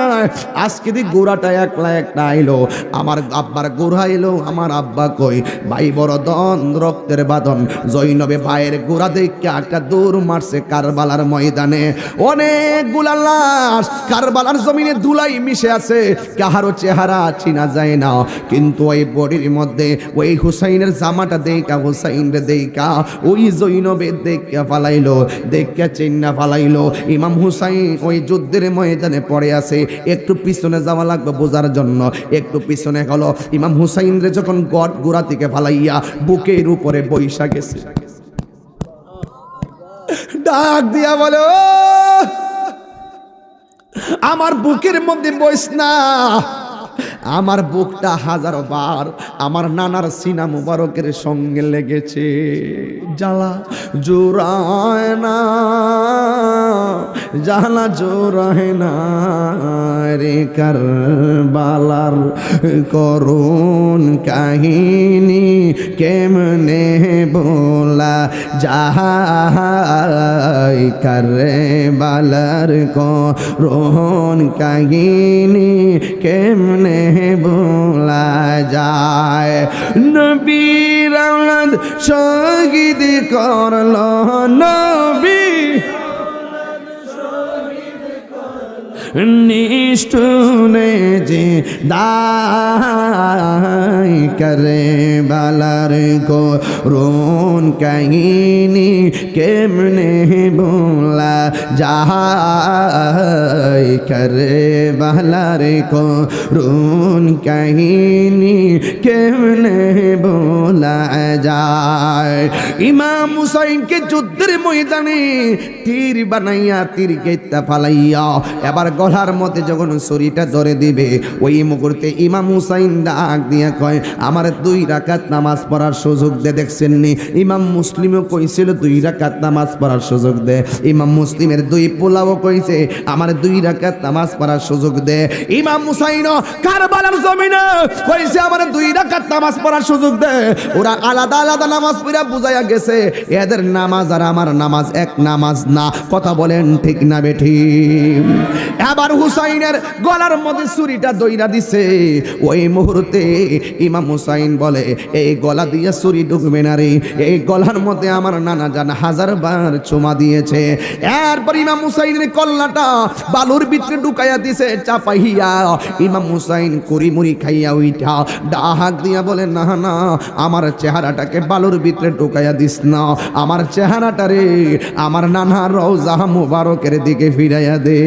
আজকে দি ঘোড়াটা একলা একটা আইলো, আমার আব্বার ঘোড়া এলো, আমার আব্বা কই? ভাই বড় দন রক্তের বাঁধন। জৈনবে ভাইয়ের ঘোড়া দেখে একটা দৌড় মারছে কারবালার ময়দানে। অনেকগুলা লাশ কারবালার জমিনে ধুলাই মিশে আছে, কাহারও চেহারা চিনা যায় না, কিন্তু ওই বডির মধ্যে ওই হুসাইনের জামাটা দেখা, হুসাইন রে দেখা ওই জৈনবে দেখে ফালাইলো, দেখে চিন্না ফালাইলো। ইমাম ইমাম হুসাইন ওই যুদ্ধের ময়দানে পড়ে আছে। একটু পিছনে যাওয়া লাগবে বোঝার জন্য। একটু পিছনে হলো ইমাম হুসাইন রে যখন গট গোড়া থেকে ফালাইয়া বুকের উপরে বৈশা গেছে, ডাক দিয়া বলে, ও আমার বুকের মধ্যে বইস না। আমার বুকটা হাজারো বার আমার নানার সিনা মুবারকের সঙ্গে লেগেছে। জ্বালা জোড়ায় না, জ্বালা জোড়ায় না রে কারবালার করুণ কাহিনী কেমনে বলা যায়। কারবালার করুণ কাহিনী কেমনে বলা যায়। নবীর আওলাদ শহীদ করল, নবী নিষ্ঠুরে যে দায় করে বালার করুণ কাহিনী কেমনে বলা যায়। করে বালার করুণ কাহিনী কেমনে বলা যায়। ইমাম হুসাইনকে যুদ্ধের ময়দানে তীর বানাইয়া তীর গেতা ফালাইয়া এবার গলার মধ্যে যখন ছুরিটা ধরে দিবে, ওই মুহূর্তে ইমাম হুসাইন ডাক দিয়া কয়, আমার 2 রাকাত নামাজ পড়ার সুযোগ দে। দেখছেন নি, ইমাম মুসলিমও কইছিল 2 রাকাত নামাজ পড়ার সুযোগ দে। ইমাম মুসলিমের 2 পোলাও কইছে আমার 2 রাকাত নামাজ পড়ার সুযোগ দে। ইমাম হুসাইনও কারবালার জমিনে কইছে আমার 2 রাকাত নামাজ পড়ার সুযোগ দে। ওরা আলাদা আলাদা নামাজ পড়া বুঝাইয়া গেছে, এদের নামাজ আর আমার নামাজ এক নামাজ না। কথা বলেন ঠিক না বেঠিক? এবার হুসাইনের গলার মধ্যে ছুরিটা দইরা দিছে। ওই মুহূর্তে ইমাম হুসাইন বলে, এই গলা দিয়ে ছুরি ঢুকবে না রে, এই গলার মধ্যে আমার নানা জান 1000 বার চুমা দিয়েছে। এরপর ইমাম হুসাইনের কল্লাটা বালুর ভিতরে ঢুকাইয়া দিছে চাপাইয়া। ইমাম হুসাইন কুড়িমুড়ি খাইয়া উইঠা ডাক দিয়া বলে, না না, আমার চেহারাটাকে বালুর ভিতরে ঢুকাইয়া দিস না, আমার চেহারাটা রে আমার নানা রওজা মুবারকের দিকে ফিরাইয়া দে।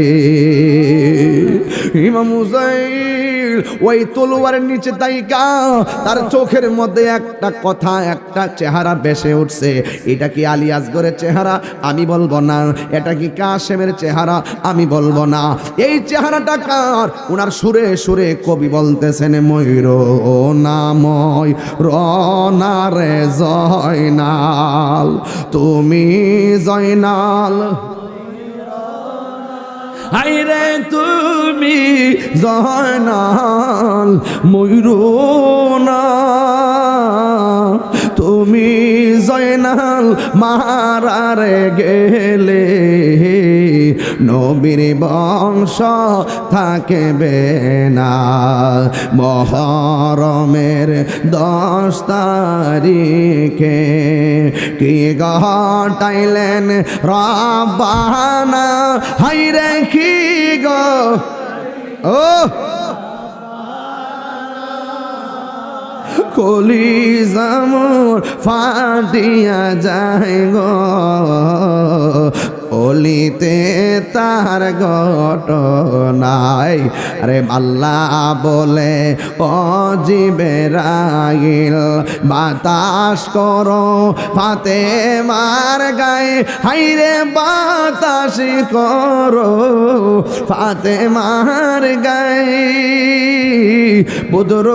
ইমাম হুসাইন ওই তলোয়ারের নিচে তাইকা তার চোখের মধ্যে একটা কথা, একটা চেহারা ভেসে উঠছে। এটা কি আলী আসগরের চেহারা? আমি বলবো না। এটা কি কাশেমের চেহারা? আমি বলবো না। এই চেহারাটা কার? ওনার সুরে সুরে কবি বলতেছেন, ময়ূর নাময় রনারে জয়নাল, তুমি জয়নাল, হাইরে তুমি জয়নাল, ময়ূরনা তুমি জয়নাল মারারে গেলে নবীর বংশ থাকবে না। মহরমের 10 তারিখে কি ঘটাইলেন রব্বানা, হাইরে কি গো ও কলিজা মোর ফাটিয়া যায় গো, অলিতে তার ঘটনায়। আরে আল্লাহ বলে অজিবেরাইল বাতাস করো ফাতেমার গায়ে, হাইরে বাতাস করো ফাতেমার গায়ে। বুদর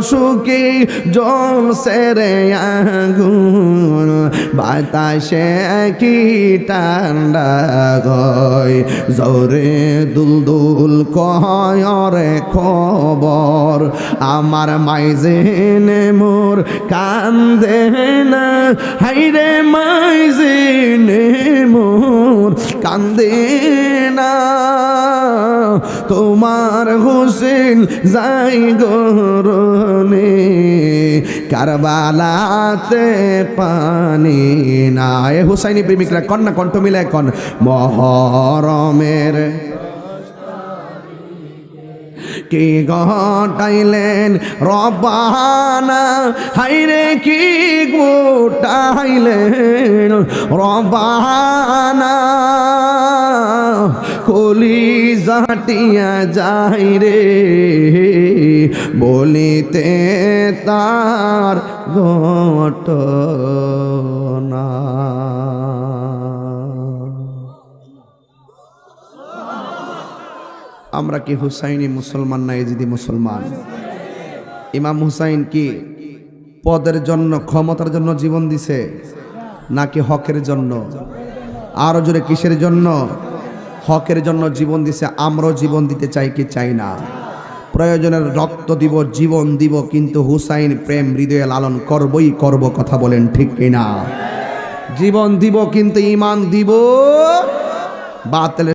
সুখী জল সেরে আগুন, বাতাসে কি ঠান্ডা গয়, জোরে দুলদুল কয়রে খবর, আমার মাইজেনে মোর কান্দে না, হাইরে মাইজেনে মোর কান্দে না। তোমার হোসেন যাই গরনে কারবালাতে পানি না। এ হুসাইনি প্রেমিকরা কন্যা কণ্ঠ মিলে কন, মহরমের কি ঘটাইলেন রব্বানা, হাইরে কি ঘটাইলেন রব্বানা, কলিজা ফাটিয়া যায় রে বলিতে তার ঘটনা। আমরা কি হুসাইনি মুসলমান না এজিদি মুসলমান? ইমাম হুসাইন কি পদের জন্য ক্ষমতার জন্য জীবন দিছে নাকি হকের জন্য? আরো জোরে কিসের জন্য? হকের জন্য জীবন দিছে। আমরাও জীবন দিতে চাই কি চাই না? প্রয়োজনের রক্ত দিব, জীবন দিব, কিন্তু হুসাইন প্রেম হৃদয়ে লালন করবই করব। কথা বলেন ঠিক কিনা? জীবন দিব কিন্তু ঈমান দিব। বাতিল